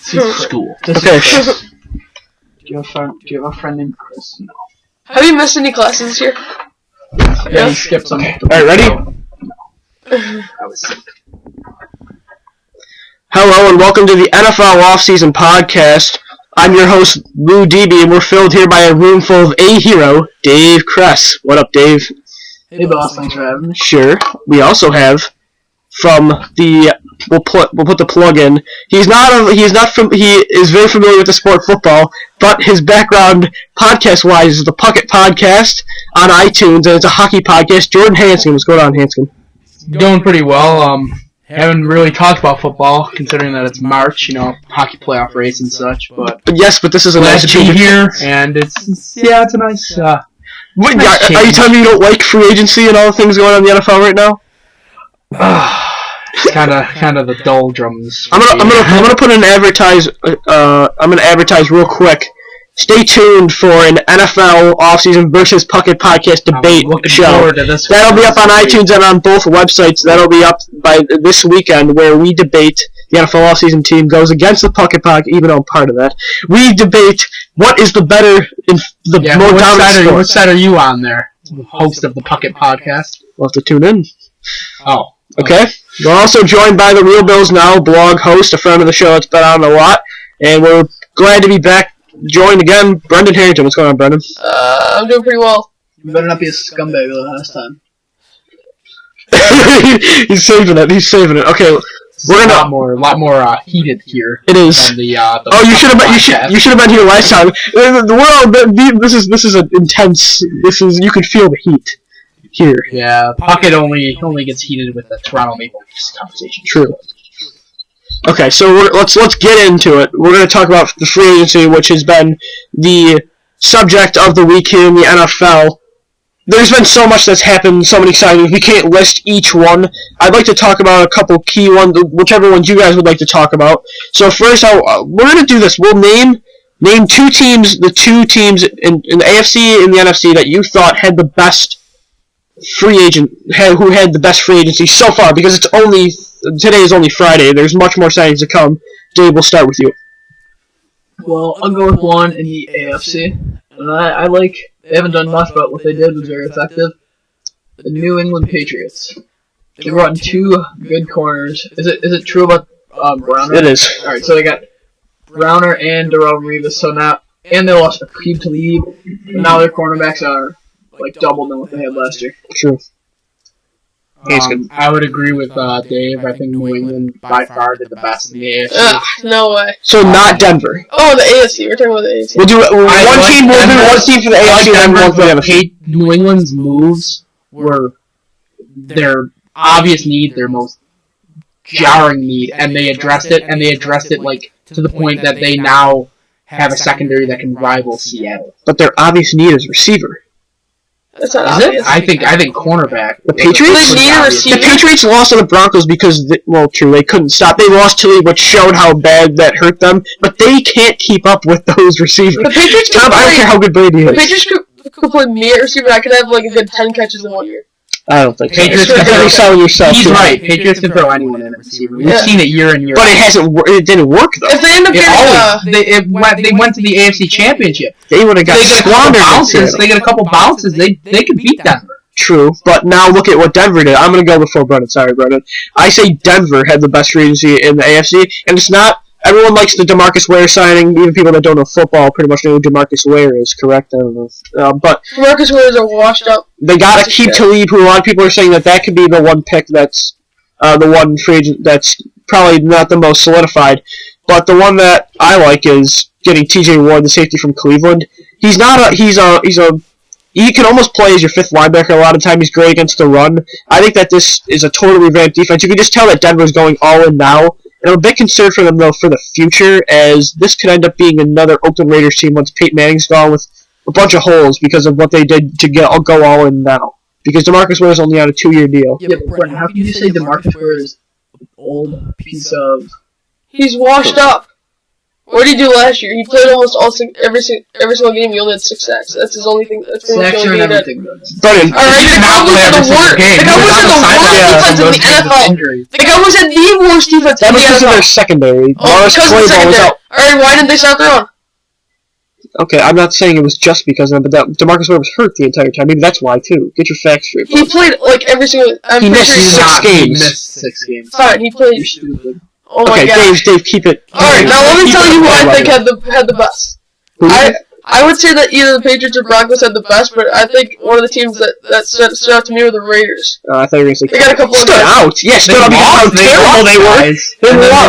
School. Okay. Do you have a friend named Chris? No. Have you missed any classes this year? Yeah, you skipped some. Alright, ready? I was sick. Hello and welcome to the NFL Offseason Podcast. I'm your host, Lou DB, and we're filled here by a room full of a hero, Dave Kress. What up, Dave? Hey, boss. Thanks for having me. Sure. We also have from the we'll put the plug in. He is very familiar with the sport football, but his background podcast wise is the Puckett Podcast on iTunes, and it's a hockey podcast. Jordan Hanscom, what's going on, Hanscom? Going pretty well. Haven't really talked about football, considering that it's March, hockey playoff race and such. But yes, but this is a nice to be here, and it's a nice. Wait, are you telling me you don't like free agency and all the things going on in the NFL right now? kind of the doldrums. I'm gonna put an advertise. I'm gonna advertise real quick. Stay tuned for an NFL offseason versus Puckett Podcast debate show. That'll be up on iTunes and on both websites. That'll be up by this weekend, where we debate the NFL offseason team goes against the Puckett Podcast. Even though I'm part of that, we debate what is the better, more dominant sport. What side are you on there? Host of the Puckett Podcast. We'll have to tune in. Oh. Okay. We're also joined by the Real Bills Now blog host, a friend of the show that's been on a lot, and we're glad to be back. Joined again, Brendan Harrington. What's going on, Brendan? I'm doing pretty well. You better not be a scumbag the last time. He's saving it. Okay, we're a lot more heated here. It is. Than the you should have been here last time. The world. This is an intense. You can feel the heat here. Yeah, Puckett only gets heated with the Toronto Maple Leafs conversation. True. Okay, so let's get into it. We're going to talk about the free agency, which has been the subject of the week here in the NFL. There's been so much that's happened, so many signings. We can't list each one. I'd like to talk about a couple key ones, whichever ones you guys would like to talk about. So first, we're going to do this. We'll name two teams, the two teams in the AFC and the NFC that you thought had the best free agent, who had the best free agency so far, because today is only Friday. There's much more signings to come. Dave, we'll start with you. Well, I'll go with one in the AFC. And I like, they haven't done much, but what they did was very effective. The New England Patriots. They brought in two good corners. Is it true about Browner? It is. Alright, so they got Browner and Darrell Revis, and they lost Aqib Talib, and now their cornerbacks are double than what they had last year. True. I would agree with Dave. I think New England by far did the best in the AFC. No way. So not Denver. Oh, the AFC. We're talking about the AFC. We'll do one team for the AFC and one for the NFC. New England's moves were their obvious need, their most jarring need, and they addressed it, to the point that they now have a secondary that can rival Seattle. But their obvious need is receiver. That's not obvious. I think cornerback. The Patriots lost to the Broncos because, true, they couldn't stop. They lost to which showed how bad that hurt them, but they can't keep up with those receivers. The Patriots I don't care how good Brady is. The Patriots could play me at receiver. I could have a good 10 catches in 1 year. I don't think Patriots so. He's right. Patriots can throw anyone in at receiver. We've seen it year in year out. But it didn't work, though. If they end up they went to the AFC Championship. They would have got squandered. They get a couple bounces. They could beat Denver. True, but now look at what Denver did. I'm going to go before Brendan. Sorry, Brendan. I say Denver had the best free agency in the AFC, and it's not. Everyone likes the DeMarcus Ware signing. Even people that don't know football pretty much know who DeMarcus Ware is, correct? I don't know. But DeMarcus Ware is a washed up. They got Aqib Talib, who a lot of people are saying that could be the one pick that's the one free agent that's probably not the most solidified. But the one that I like is getting T.J. Ward, the safety from Cleveland. He can almost play as your fifth linebacker a lot of time. He's great against the run. I think that this is a totally revamped defense. You can just tell that Denver's going all in now. And I'm a bit concerned for them, though, for the future, as this could end up being another Oakland Raiders team once Peyton Manning's gone, with a bunch of holes because of what they did to go all in now. Because DeMarcus Ware is only on a 2-year deal. Yeah, but Brent, how can you say DeMarcus Ware is an old piece of... He's washed up. What did he do last year? He played almost every single game. He only had 6 sacks. That's his only thing. That's the only thing Brennan. Alright, the Cowboys had the worst defense in the NFL. The Cowboys had the worst defense in the NFL. That was because of their secondary. Morris Claiborne was out. Alright, why didn't they start their own? Okay, I'm not saying it was just because of him, but DeMarcus Ware was hurt the entire time. Maybe that's why, too. Get your facts straight. He played, like, every single... He missed six He games. missed 6 games. Fine, he played... You're stupid. Oh my Okay, god. Dave, keep it... Alright, now let me tell you who I think had the best. Who? I would say that either the Patriots or Broncos had the best, but I think one of the teams that stood out to me were the Raiders. I thought you were going to say... They got a couple of stood guys. out? Yeah, stood out because how terrible they were.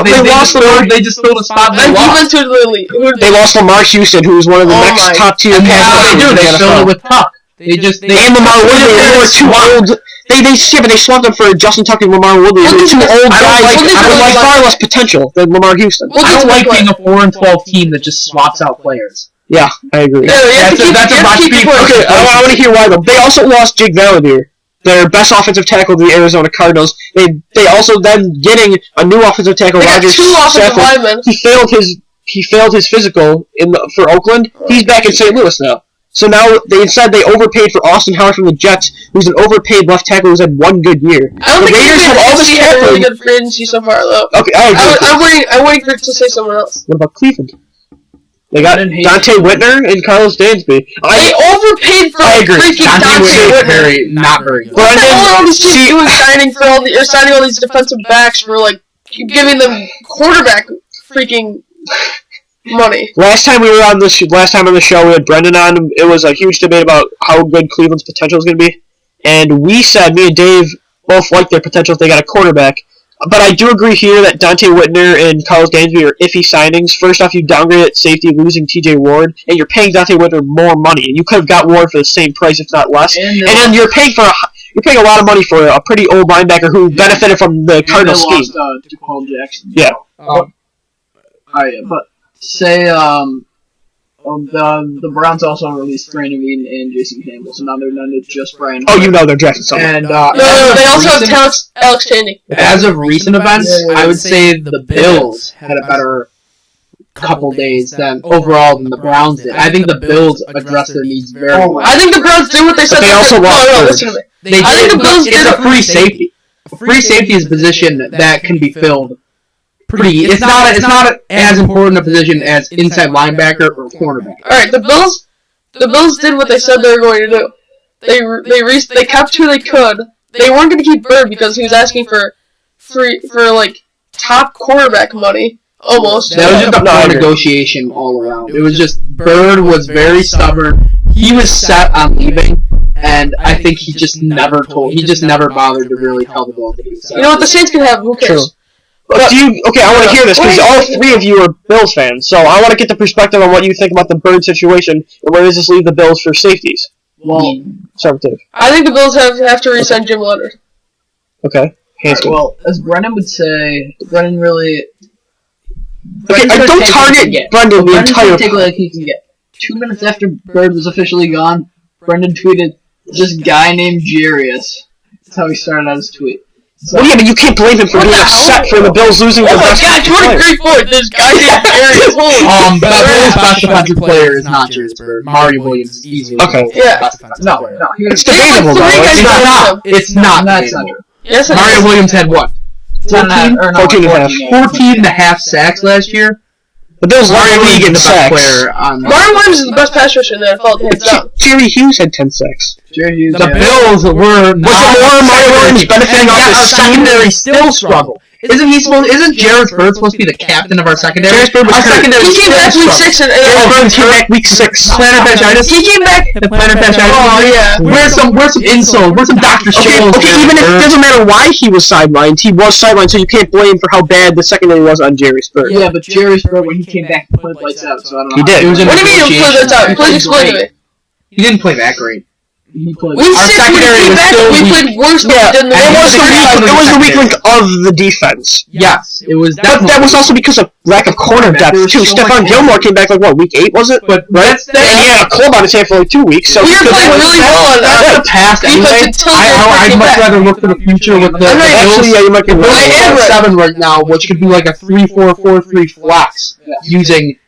They lost Lamar. They just filled a spot. And defense to the league. They lost Lamar Houston, who was one of the next top tier And that's what they do. They fill it with Tuck. And Lamar Woodley, they were too old. They swapped them for Justin Tucker and Lamar Woodley. They were two old guys with far less potential than Lamar Houston. Well, I don't like play. being a 4-12 team that just swaps out players. Yeah, I agree. Yeah, That's a much bigger. Okay, I want to hear why though. They also lost Jake Valadier, their best offensive tackle to the Arizona Cardinals. They also then getting a new offensive tackle. They got Roger two offensive Stafford. linemen. He failed his physical for Oakland. He's back in St. Louis now. So now they overpaid for Austin Howard from the Jets, who's an overpaid left tackle who's had one good year. I don't The think Raiders have all this had a really capital. good free agency so far, though. Okay, I agree. I'm waiting for it to say someone else. What about Cleveland? They got Dante Whitner and Carlos Dansby. They overpaid for I agree. freaking Dante Dante Whitner Whitner. not very good. What the hell are all these teams doing signing all these defensive backs for, like, giving them quarterback freaking money? Last time on the show, we had Brendan on. It was a huge debate about how good Cleveland's potential is going to be, and we said me and Dave both like their potential if they got a quarterback. But I do agree here that Dante Whitner and Carlos Dansby are iffy signings. First off, you downgrade at safety, losing T.J. Ward, and you're paying Dante Whitner more money, and you could have got Ward for the same price, if not less. And then you're paying a lot of money for a pretty old linebacker who benefited from the Cardinals scheme. Lost Jaquan Jackson. Yeah. But say the Browns also released Brandon Weeden and Jason Campbell, so now they're not just Brian. Oh, you know they're drafting someone. And No, they also have Alex Tandy. As of recent events, I would say the Bills had a better couple days than the Browns did. I think the Bills addressed their needs very well. I think the Browns did what they said. But they also lost No, Bird. listen to me. They I think did, the Bills but did it's a free safety. A free safety is a position that can be filled pretty. It's not as important a position as inside linebacker or cornerback. Alright, the Bills did what they said they were going to do. They kept who they could. They weren't going to keep Bird because he was asking for like top quarterback money almost. That was just a poor negotiation all around. It was just Bird was very stubborn. He was set on leaving, and I think he just never bothered to really tell the Bills that he was set. You know what, the Saints can have. Who cares? True. But I want to hear this, because all three of you are Bills fans, so I want to get the perspective on what you think about the Bird situation, and where does this leave the Bills for safeties? Well, start with Dave. I think the Bills have to re-sign Jim Leonard. Okay. Well, as Brendan would say, Brendan really... Okay, don't target Brendan the entire take what he can get. 2 minutes after Bird was officially gone, Brendan tweeted, "This guy named Jarius." That's how he started out his tweet. Well, yeah, but you can't blame him for being upset for the Bills losing their best Oh my gosh, what a great point! This guy named Jarius. The Bills' best defensive player is not Jarius Bird. Mario Williams is easily Okay. Yeah. No, It's debatable, though. It's not That's debatable. not true. Yes, it Mario is. Williams had what? 14 14 and a half sacks last year. The Bills led the league in sacks. Mario Williams is the best pass rusher in the NFL, hands down. Jerry Hughes had 10 sacks. The Bills were not. Was it more Mario Williams benefiting off Our his secondary still struggled. Isn't Jared Bird supposed to be the captain of our secondary? Jared Bird was Our hurt. secondary He came back week 6 and Jared Bird came back week 6. Plantar fasciitis. He came back. The plantar fasciitis. Oh yeah. Where's some insoles? Where's some Dr. Shales? Okay, even if it doesn't matter why he was sidelined, so you can't blame for how bad the secondary was on Jerry Bird. Yeah, but Jarius Bird, when he came back, played lights out, so I don't know. He did. It was a What do you mean you play that time? Please explain to me. He didn't play that great. He played. Week 6 when secondary he came was back, still we weak. played worse than we did in the It was the weak link of the defense. Yes, it was. But that was also because of lack of corner depth, too. Stephon Gilmore came back week 8, was it? But And he had a club on his hand for 2 weeks. So We were playing really well on That's the past anyway. I'd much rather look to the future with the Actually, yeah, you might be Bills right. have 7 right now, which could be like a 3-4-4-3 flex using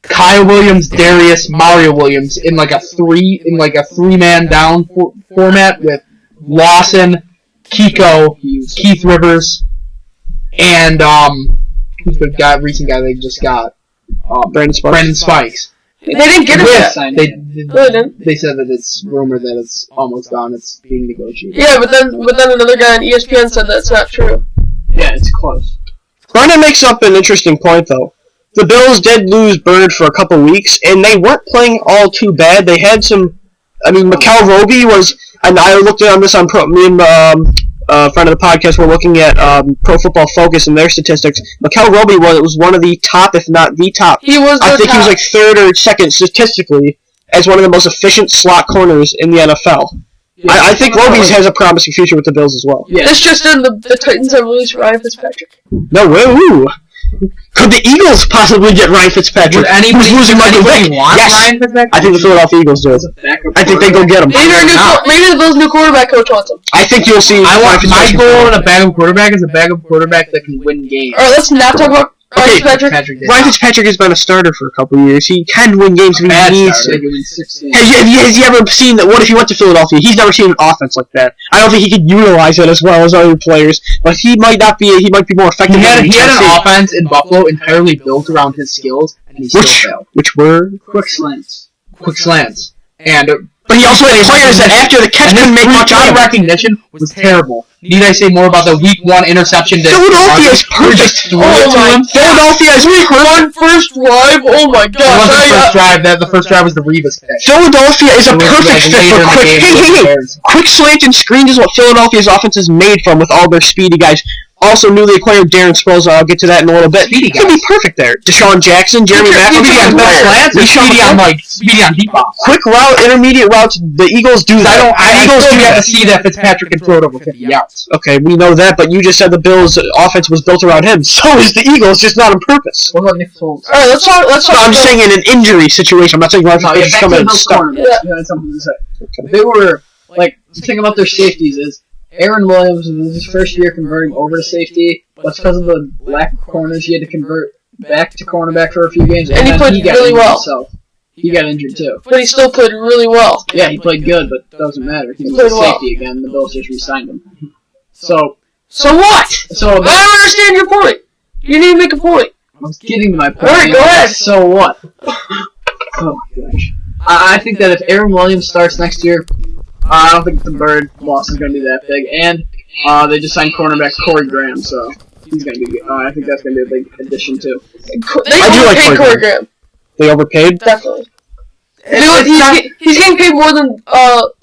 Kyle Williams, Darius, Mario Williams in like a 3-man down format with Lawson, Kiko, Keith Rivers, and who's the recent guy they just got? Brandon Spikes. They didn't get it yet. They said that it's rumored that it's almost gone. It's being negotiated. Yeah, but then another guy on ESPN said that's not true. Yeah, it's close. Brandon makes up an interesting point, though. The Bills did lose Bird for a couple weeks, and they weren't playing all too bad. They had some... I mean, Mikel Roby was... And I looked on this on me and a friend of the podcast were looking at Pro Football Focus and their statistics. Mikel Roby was one of the top, if not the top. He was I think top. he was like third or second statistically as one of the most efficient slot corners in the NFL. Yeah, I think Roby has a promising future with the Bills as well. Yeah. This just in, the Titans have released Ryan Fitzpatrick. No way. Ooh. Could the Eagles possibly get Ryan Fitzpatrick? Would anybody want Yes. Ryan Fitzpatrick? I think the Philadelphia Eagles do. I think they go get him. Maybe the Bills' new quarterback coach wants him. I think you'll see. I want my goal in a backup quarterback is a backup quarterback that can win games. Alright, let's not talk about Ryan Fitzpatrick. Ryan Fitzpatrick has been a starter for a couple of years. He can win games if he needs to. Has he ever seen that? What if he went to Philadelphia? He's never seen an offense like that. I don't think he could utilize it as well as other players, but he might not be. He might be more effective. He had an offense in Buffalo entirely built around his skills, and he still failed. Which were quick slants. And but he also had players that after the catch couldn't make much out of it. recognition was terrible. Need I say more about the Week 1 interception? Philadelphia is perfect. Philadelphia is Week 1 first drive. Oh my It wasn't gosh! the first drive. The first drive was the Revis catch. Philadelphia is a perfect fit for quick. Hey! Quick slant and screens is what Philadelphia's offense is made from with all their speedy guys. Also, newly acquired Darren Sproles. I'll get to that in a little bit. He could be perfect there. Deshaun Jackson, Jeremy Maclin. Speedy on deep balls. Quick route, intermediate routes. The Eagles do that. Eagles do have to see that Fitzpatrick can throw it over 50 yards. Okay, we know that, but you just said the Bills' offense was built around him. So is the Eagles, just not on purpose. What about Nick Foles? Alright, let's talk. I'm just saying in an injury situation. I'm not saying Ryan Fitzpatrick's coming and stuck. That's something to say. They were the thing about their safeties is Aaron Williams was his first year converting over to safety, but because of the lack of corners, he had to convert back to cornerback for a few games, and he played really well. So he got injured too. But he still played really well. Yeah, he played good, but it doesn't matter. He was a safety again. The Bills just re-signed him. So what? So I don't understand your point. You need to make a point. I was getting to my point. Alright, go ahead. So what? Oh my gosh. I think that if Aaron Williams starts next year, I don't think the Bird loss is going to be that big. And they just signed cornerback Corey Graham, so he's going to be. I think that's going to be a big addition too. They overpaid Corey Graham. They overpaid? Definitely. He's getting paid more than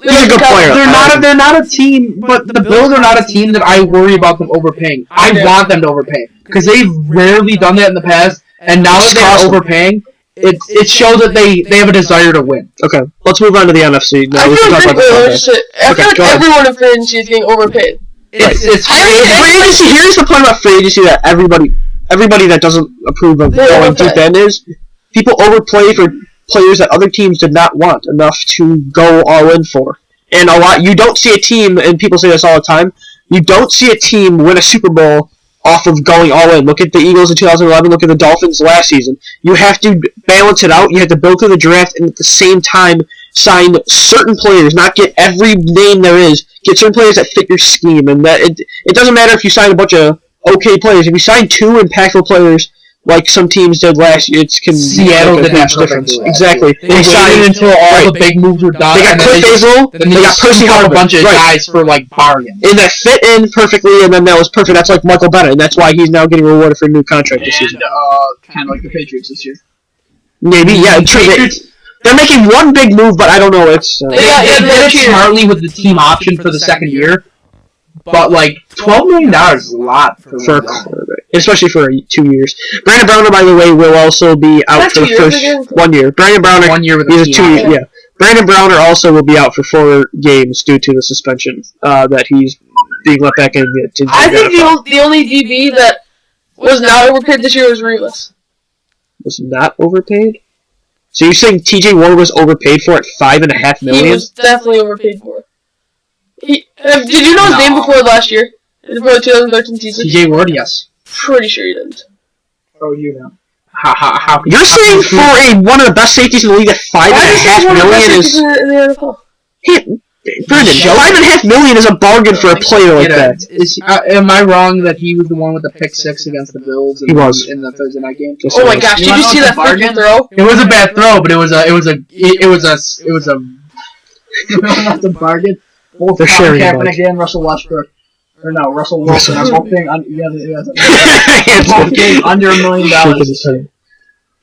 He's a good player. They're not a team, but the Bills are not a team that I worry about them overpaying. I want them to overpay because they've rarely done that in the past, and now that they're overpaying, it shows that they have a desire to win. Okay, let's move on to the NFC. I feel like everyone in free agency is getting overpaid. It's free agency. Here's the point about free agency that everybody that doesn't approve of going deep end is people overplay for players that other teams did not want enough to go all in for. And you don't see a team, and people say this all the time, you don't see a team win a Super Bowl off of going all in. Look at the Eagles in 2011, look at the Dolphins last season. You have to balance it out, you have to build through the draft, and at the same time sign certain players, not get every name there is, get certain players that fit your scheme. And that it doesn't matter if you sign a bunch of okay players. If you sign two impactful players, like some teams did last year, Seattle did that difference. Exactly. They signed until all the big moves were done. They got Cliff Hazel, they got Percy Harvin, a bunch of guys for bargains. And that fit in perfectly, and then that was perfect. That's like Michael Bennett, and that's why he's now getting rewarded for a new contract this season. Kind of like the Patriots this year. Maybe, yeah. They're making one big move, but I don't know. It's they did it smartly with the team option for the second year. But $12 million is a lot for a quarterback, especially for 2 years. Brandon Browner, by the way, will also be out for the first 1 year. Brandon Browner, 1 year with the team. Yeah. Brandon Browner also will be out for 4 games due to the suspension that he's being let back in. I think the only DB that was not overpaid this year was Revis. Was not overpaid? So you're saying T.J. Ward was overpaid for at $5.5 million? He was definitely overpaid for. Did you know his name before last year? Before the 2013 season? T.J. Ward, yes. Pretty sure you didn't. Oh, you know. How you're saying for one of the best safeties in the league at $5.5 million is... in the NFL? Brendan, $5.5 million is a bargain for a player like that. Am I wrong that he was the one with the pick six against the Bills? He was in the Thursday night game. Oh my gosh! Did you see that freaking throw? It was a bad throw, but it was a bargain. Both They're sharing Kaepernick it. again, Russell Westbrook. Or no, Russell Wilson. They're both paying both getting under $1 million.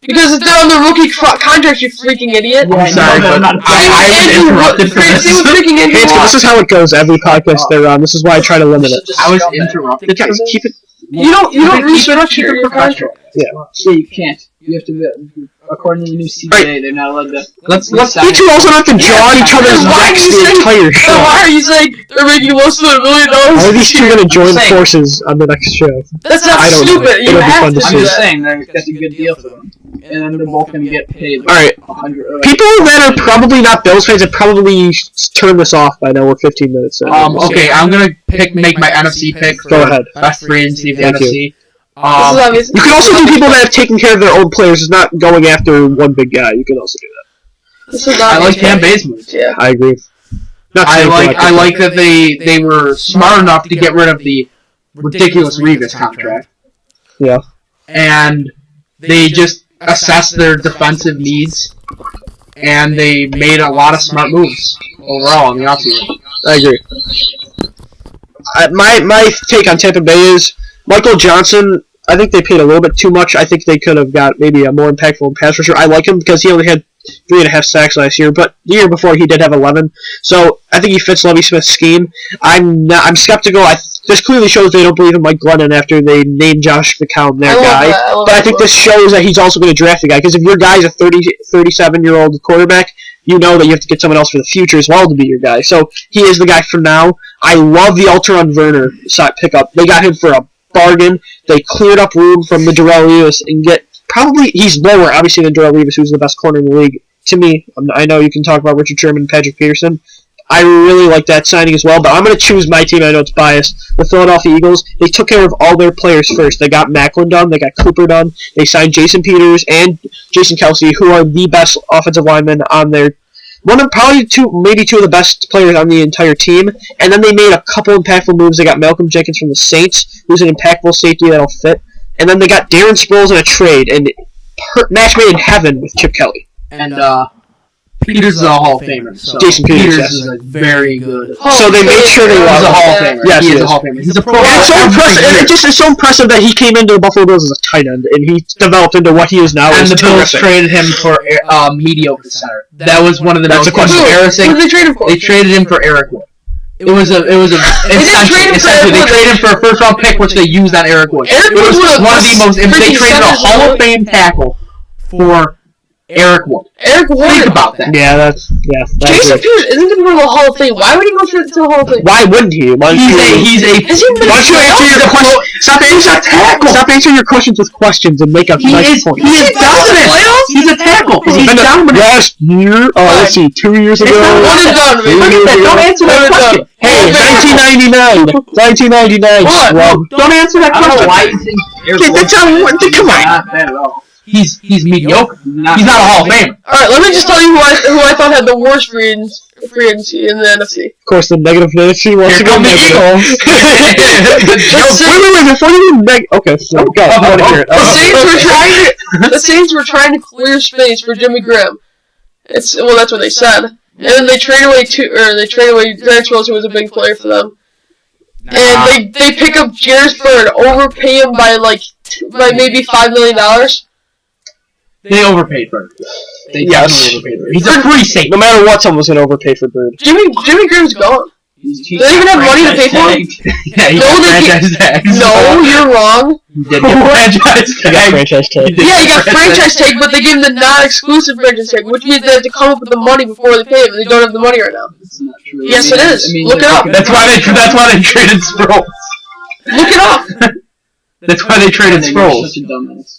Because if they're on the rookie contract, you freaking idiot. I'm sorry, but I was interrupted for this. This is how it goes every podcast they're on. This is why I try to limit it. I was interrupted. Guys, keep it. You don't restructure your contract. Yeah, you can't. You have to, according to the new CBA, they're not allowed to. Let's you two also have to jaw each other's necks the entire show. Why are you saying they're making less than $1 million? How are these two going to join forces on the next show? That's not I don't know. stupid. You It'll be have fun to to I'm see. just saying that's a good deal for them, and then they're both going to get paid. Alright. People that are probably not Bills fans have probably turned this off by now. We're 15 minutes in. Okay, I'm gonna make my NFC pick. Go ahead. Best free agency of the Thank you. NFC. This is obvious. You can also do people that have taken care of their own players, is not going after one big guy. You can also do that. This is I like obvious. Cam Basemans. Yeah. I agree. Not I saying like that they were smart enough to get rid of the ridiculous Revis contract. Yeah. And they just assessed their defensive needs, and they made a lot of smart moves overall in the offseason. I agree. My take on Tampa Bay is Michael Johnson. I think they paid a little bit too much. I think they could have got maybe a more impactful pass rusher. I like him because he only had 3.5 sacks last year, but the year before he did have 11. So I think he fits Lovie Smith's scheme. I'm skeptical. This clearly shows they don't believe in Mike Glennon after they named Josh McCown their guy. But I think this shows that he's also going to draft a guy, because if your guy's a 37-year-old quarterback, you know that you have to get someone else for the future as well to be your guy. So he is the guy for now. I love the Alteron Werner pickup. They got him for a bargain. They cleared up room from the Darrelle Revis and he's lower, obviously, than Darrelle Revis, who's the best corner in the league. To me, I know you can talk about Richard Sherman and Patrick Peterson. I really like that signing as well, but I'm going to choose my team. I know it's biased. The Philadelphia Eagles, they took care of all their players first. They got Macklin done. They got Cooper done. They signed Jason Peters and Jason Kelsey, who are the best offensive linemen on their maybe two of the best players on the entire team. And then they made a couple impactful moves. They got Malcolm Jenkins from the Saints, who's an impactful safety that'll fit. And then they got Darren Sproles in a trade, and match made in heaven with Chip Kelly. And Peters is a Hall of Famer. So Jason Peters, yes. is a very good. So they made sure they He's were a Hall of Famer. Yes, he is he a is. Hall of Famer. He's a pro. It's so impressive. It's so impressive that he came into the Buffalo Bills as a tight end, and he developed into what he is now. And as the Bills terrific. traded him for mediocre center. That was one of the most embarrassing. Who did they trade him for? They traded him for Eric Wood. It was essentially they traded him for a first round pick, which they used on Eric Wood. Eric Wood was one of the most. They traded a Hall of Fame tackle for Eric Wood. Eric Wood. Think about that. Yeah, Jason Peters isn't going to go to the Hall of Fame. Why would he go to the Hall of Fame? Why wouldn't he? Why don't you answer your question? Stop answering your questions with questions and make a nice point. He is dominant. He's a tackle. He's dominant. Last year, let's see, 2 years ago. One and done. Look at that. Don't answer that question. Hey, 1999. Don't answer that question. I don't know why you think Come on. not bad at all. He's mediocre. He's not a Hall of Famer. Alright, let me just tell you who I thought had the worst free agency in the NFC. Of course, the negative fantasy wants to go negative. Wait, before you okay, so go. I want to hear it. The Saints were trying to clear space for Jimmy Graham. That's what they said. And then they traded away Darren Sproles, who was a big player for them. And they pick up Jairus Byrd, overpay him by maybe $5 million. They overpaid Bird. They definitely overpaid Bird. He's a free safety. No matter what, someone's going to overpay for Bird. Jimmy Graham's gone. Do they even have money to pay for him? Yeah, he got franchise tags. No, you're wrong. He did get franchise tag. Yeah, he got franchise tag, but they gave him the non-exclusive franchise tag, which means they have to come up with the money before they pay him. They don't have the money right now. It's not true. Yes, it is. Look it up. That's why they traded Sproles. Look it up. That's why they traded Sproles.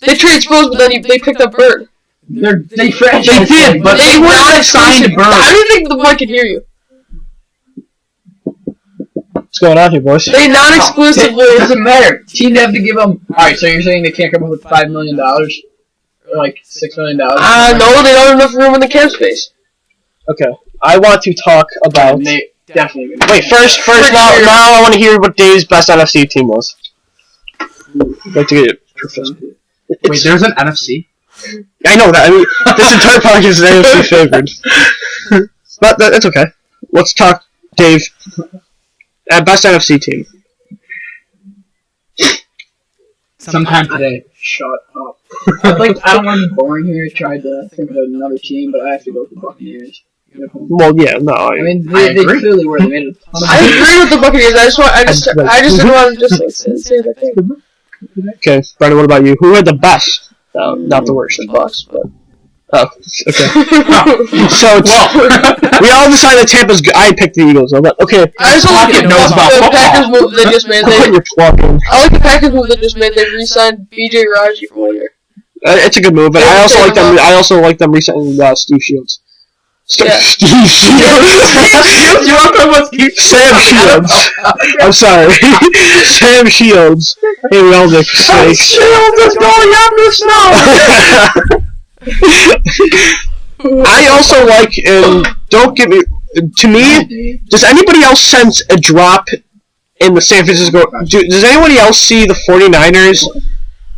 They traded Sproles, but then they picked up Bird. They did, but they would have signed Bird. I don't think the boy can hear you. What's going on here, boys? They non-exclusively. It doesn't matter. Teams have to give them. Alright, so you're saying they can't come up with $5 million? Or like $6 million? No, they don't have enough room in the cap space. Okay. I want to talk about Definitely. Wait, first, now I want to hear what Dave's best NFC team was. I'd like to get it. Wait, there's an NFC? I know that. I mean, this entire podcast is NFC favored. But that's okay. Let's talk, Dave. Best NFC team. Sometime today. Shut up. I don't want to be boring here. I tried to think of another team, but I have to go with the Buccaneers. Well, yeah, no. I mean, they clearly were. They made a ton of I agree with the Buccaneers. I just didn't want to just say that thing. Okay, Brandon, what about you? Who had the best? Not the worst. The Bucs, but. Oh, okay. So we all decided Tampa's good. I picked the Eagles, but okay. I just like the Packers move they just made. You're plugging. I like the Packers move they just made. They re-signed B.J. Raji for 1 year. It's a good move, but I also like them re-signing Steve Shields. Yeah. Steve Shields. You want to talk about Sam Shields. I'm sorry. Sam Shields. Hey, we all make mistakes. Shields is going after snow. I also like, and don't get me. To me, does anybody else sense a drop in the San Francisco? Does anybody else see the 49ers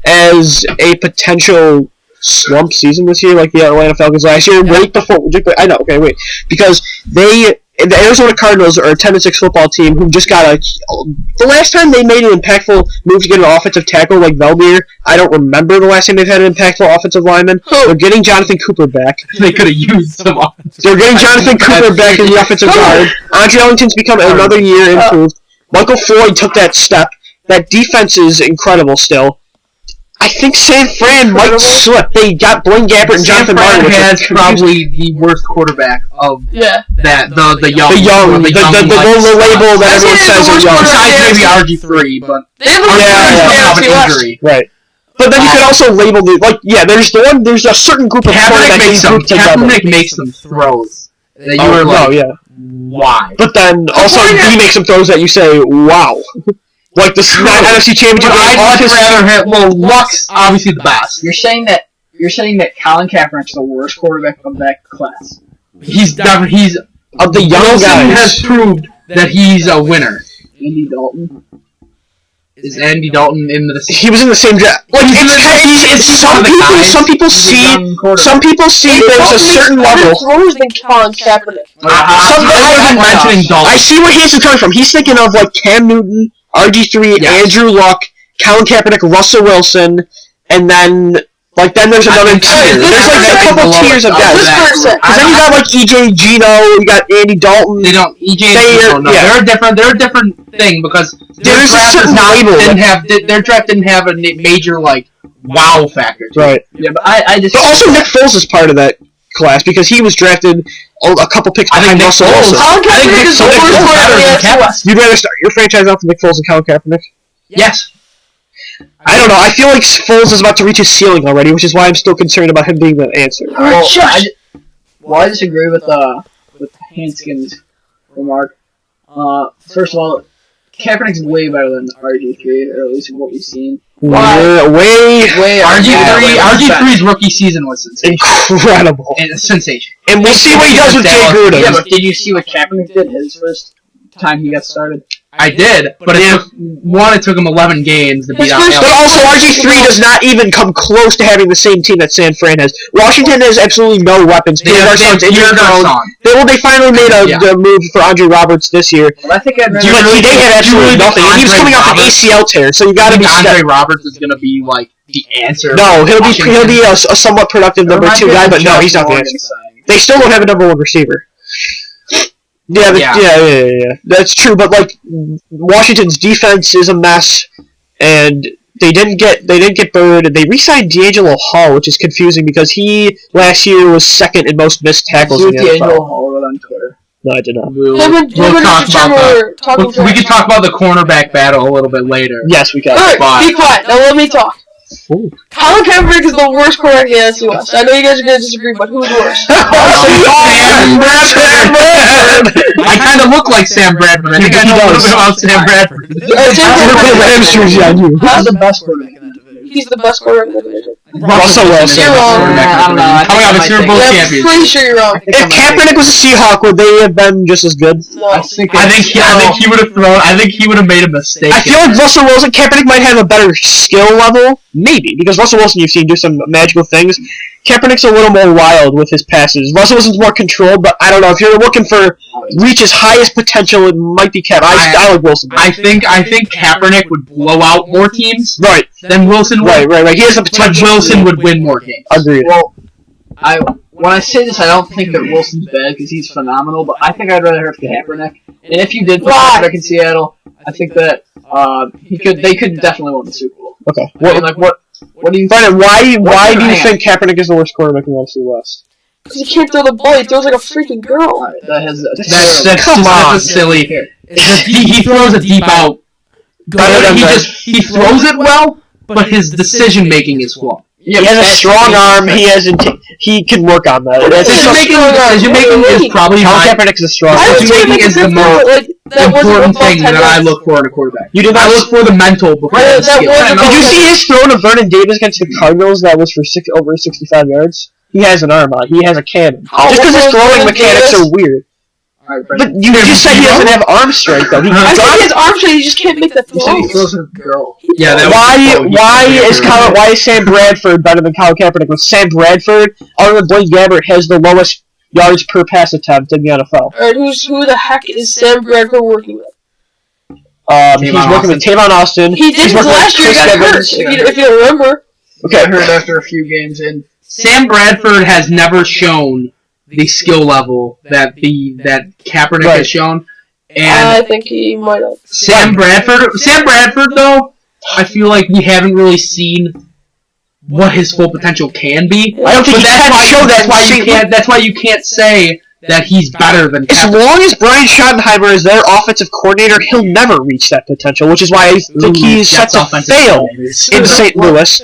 as a potential slump season this year, like the Atlanta Falcons last year? Right before, I know. Okay, wait, because the Arizona Cardinals are a 10-6 football team who just got the last time they made an impactful move to get an offensive tackle like Velbier, I don't remember the last time they've had an impactful offensive lineman. They're getting Jonathan Cooper back. They could have used some offensive. They're getting Jonathan Cooper back in the offensive guard. Andre Ellington's become another year improved. Michael Floyd took that step. That defense is incredible still. I think San Fran might slip. They got Blaine Gabbert and Jonathan Martin, which has probably the worst quarterback of Yeah. that. The the label that everyone says are young. Besides maybe RG3, but They have a injury. Right. But then you could also label there's a certain group of Kaepernick makes some throws that you were like, why? But then also he makes some throws that you say, wow. Like the NFC Championship. I'd much rather have. Well, Luck's obviously the best. You're saying that Colin Kaepernick's the worst quarterback of that class. He's of the young Wilson guys. has proved that he's a winner. Andy Dalton. Is Andy Dalton in the? He was in the same draft. Like some people see there's a certain level. Than Colin Kaepernick. I see where Hanson's coming from. He's thinking of like Cam Newton, RG3, Andrew Luck, Colin Kaepernick, Russell Wilson, and then there's another tier. There's like a couple tiers of guys. Because then you got like EJ Gino, you got Andy Dalton. They don't EJ Gino. No, they're a different thing because their draft didn't have a major like wow factor. Right. Yeah, but I just. But also Nick Foles is part of that class because he was drafted a couple picks behind Russell Wilson. Colin Kaepernick is the worst player. You'd rather start your franchise off with Nick Foles and Colin Kaepernick? Yes. I don't know. I feel like Foles is about to reach his ceiling already, which is why I'm still concerned about him being the answer. I disagree with Hanskin's remark. First of all, Kaepernick's way better than RG3, or at least what we've seen. Way RG3's rookie season was incredible. And a sensation. And we'll see what he does with Jay Gruden. Yeah, but did you see what Kaepernick did his first time he got started? I did, but it took him 11 games to beat out. But also, RG3 does not even come close to having the same team that San Fran has. Washington has absolutely no weapons. They finally made a move for Andre Roberts this year. Well, I think they had absolutely nothing. And he was coming off an ACL tear, so you got to be. Andre Roberts is going to be like the answer. No, he'll be a somewhat productive number 2 guy, but no, he's not the answer. They still don't have a number 1 receiver. Yeah. That's true, but like Washington's defense is a mess, and they didn't get Bird. They re-signed D'Angelo Hall, which is confusing because he last year was second in most missed tackles in the NFL. D'Angelo Hall on Twitter. No, I did not. We can talk about the cornerback battle a little bit later. Yes, we can. Alright, be quiet. Now let me talk. Ooh. Colin Kaepernick is the worst quarterback in the NFC West. I know you guys are going to disagree, but who's worse? Sam Bradford! I kind of look like Sam Bradford. I think I know a little bit about Sam Bradford. Who's the best quarterback in that division? he's the best quarterback in the division. Russell Wilson. You're wrong. I don't know. Coming off a Super Bowl I'm champion. pretty sure you're wrong. If Kaepernick was a Seahawk, would they have been just as good? No. I think he would have thrown. I think he would have made a mistake. I feel like Russell Wilson, Kaepernick might have a better skill level, maybe, because Russell Wilson you've seen do some magical things. Kaepernick's a little more wild with his passes. Russell Wilson's more controlled, but I don't know if you're looking for reach his highest potential, it might be Kaepernick. I like Wilson. I think Kaepernick would blow out more teams Right. than Wilson would. Right. He has the But potential. Wilson would win more games. Agreed. Well, when I say this, I don't think that Wilson's bad because he's phenomenal, but I think I'd rather have Kaepernick. And if you did put Kaepernick in Seattle, I think that they could definitely win the Super Bowl. Okay. I mean, like what do you? Brandon, why do you hang think Kaepernick is the worst quarterback in the NFC West? Because he can't throw the ball, he throws like a freaking girl. Alright, That's a silly. He throws a deep out. He throws it well, but his decision making is flawed. He has a strong arm. He can work on that. Decision making is probably Kaepernick is a strong arm. Decision making is the most important thing that I look for in a quarterback. I look for the mental before the skill. Did you see his throw to Vernon Davis against the Cardinals that was for over 65 yards? He has an arm on. He has a cannon. Just because his throwing mechanics are weird. But you just said he doesn't have arm strength, though. I think he has arm strength, he just can't make the He throws. throws a girl. Yeah, why is Sam Bradford better than Colin Kaepernick? When Sam Bradford, other than Blaine Gabbert, has the lowest yards per pass attempt in the NFL. Alright, who the heck is Sam Bradford working with? He's working with Tavon Austin. He did He's working with last year, he Chris got hurt, Evans. if you remember. Okay, I heard after a few games in. Sam Bradford has never shown the skill level that Kaepernick has shown, I and think he might have. Sam Bradford though, I feel like we haven't really seen what his full potential can be. I don't think That's why you can't say that he's better than as Kaepernick. long as Brian Schottenheimer is their offensive coordinator, he'll never reach that potential, which is why I think he's set to fail in St. Louis.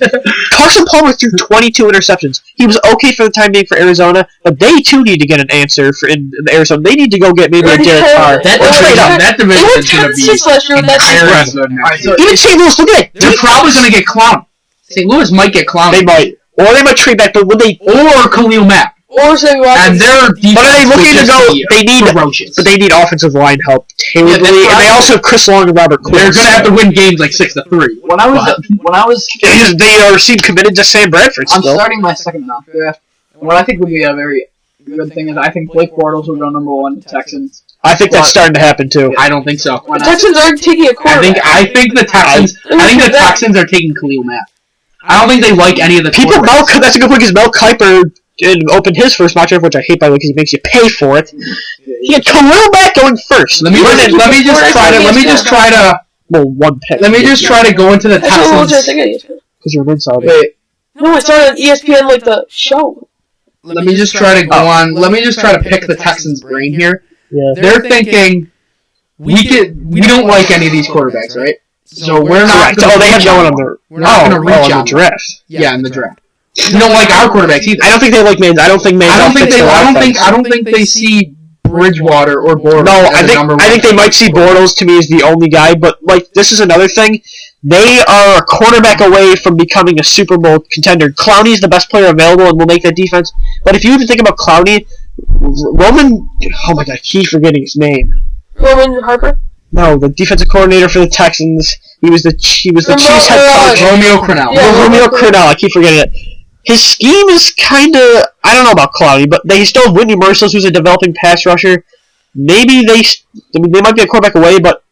Carson Palmer threw 22 interceptions. He was okay for the time being for Arizona, but they too need to get an answer in Arizona. They need to go get maybe a Derek Carr. That division is going to be last year. Even St. Louis, look at it. They're probably going to get clowned. St. Louis might get clowned. They might. Or they might trade back, but would they... Or Khalil Mack. Or Sammy Watkins. And their defense But are they looking to go... They need ferocious. But they need offensive line help terribly, and they also have Chris Long and Robert Quinn. They're going to have to win games like 6-3. When I was They seem committed to Sam Bradford I'm still. starting my second mock draft. What I think would be a very good thing is I think Blake Bortles would go number 1 to Texans. I think that's starting to happen too. I don't think so. The Texans aren't taking a quarterback. I think the Texans are taking Khalil Mack. I don't think they like any of the quarterbacks. That's a good point because Mel Kiper opened his first mock draft, which I hate by the way because he makes you pay for it. He had Khalil Mack going first. Let me just try to one pick. Let me just try to go into the Texans. Because you're an insider. Wait, No, it's on ESPN like the show. Let me just try to go on. Let me just try to pick the Texans' brain here. Yeah. They're thinking we don't like any of these quarterbacks, right? So we're not. Oh, they have no one on their. We're not going to reach on out the draft. Yeah, in the draft. We don't like our quarterbacks either. I don't think they like Mains. I don't think Mains. I don't think they see Bridgewater or Bortles. No, I think they might see Bortles to me as the only guy. But like, this is another thing. They are a quarterback away from becoming a Super Bowl contender. Clowney is the best player available and will make that defense. But if you even think about Clowney, Roman, oh my god, I keep forgetting his name. Roman Harper? No, the defensive coordinator for the Texans. He was the Chiefs head coach. Romeo Crennel. Yeah, Romeo Crennel. I keep forgetting it. His scheme is kind of, I don't know about Clowney, but they still have Whitney Merciless, who's a developing pass rusher. Maybe they might be a quarterback away, but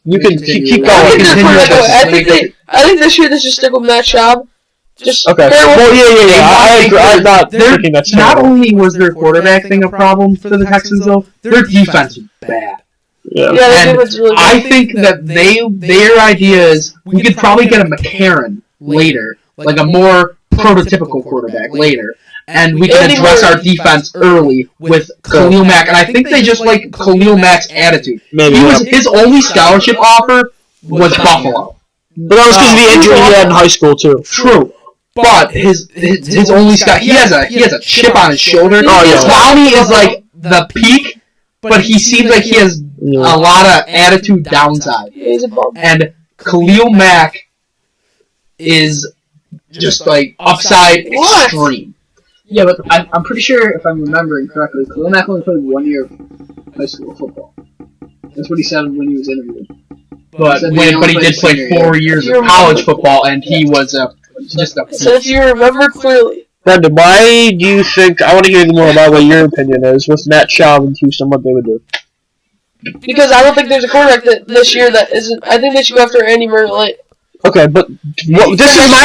you can keep going. I think this year they should stick with Matt Schaub. Just okay. Well, yeah. I'm not thinking that's not only was their quarterback thing a problem for the Texans, though, their defense was bad. Yeah, and really I think that their idea is we could probably get a McCarron later, like a more prototypical quarterback later, and we can address our defense early with Khalil Mack. And I think they just like Khalil Mack's attitude. Maybe his only scholarship offer was Buffalo. But that was because of the injury he had in high school too. True. But his only he has a chip on his shoulder. Clowney is like the peak, but he seems like he has a lot of attitude downside. And Khalil Mack is just like upside extreme. Yeah, but I'm pretty sure, if I'm remembering correctly, Kolomak only played 1 year of high school football. That's what he said when he was interviewed. But he did play 4 years of college football, and he was just a. So if you remember clearly. Brendan, why do you think, I want to hear more about what your opinion is with Matt Schaub in Houston, what they would do. Because I don't think there's a quarterback this year that isn't, I think they should go after Andy Murray late. Okay, but this is my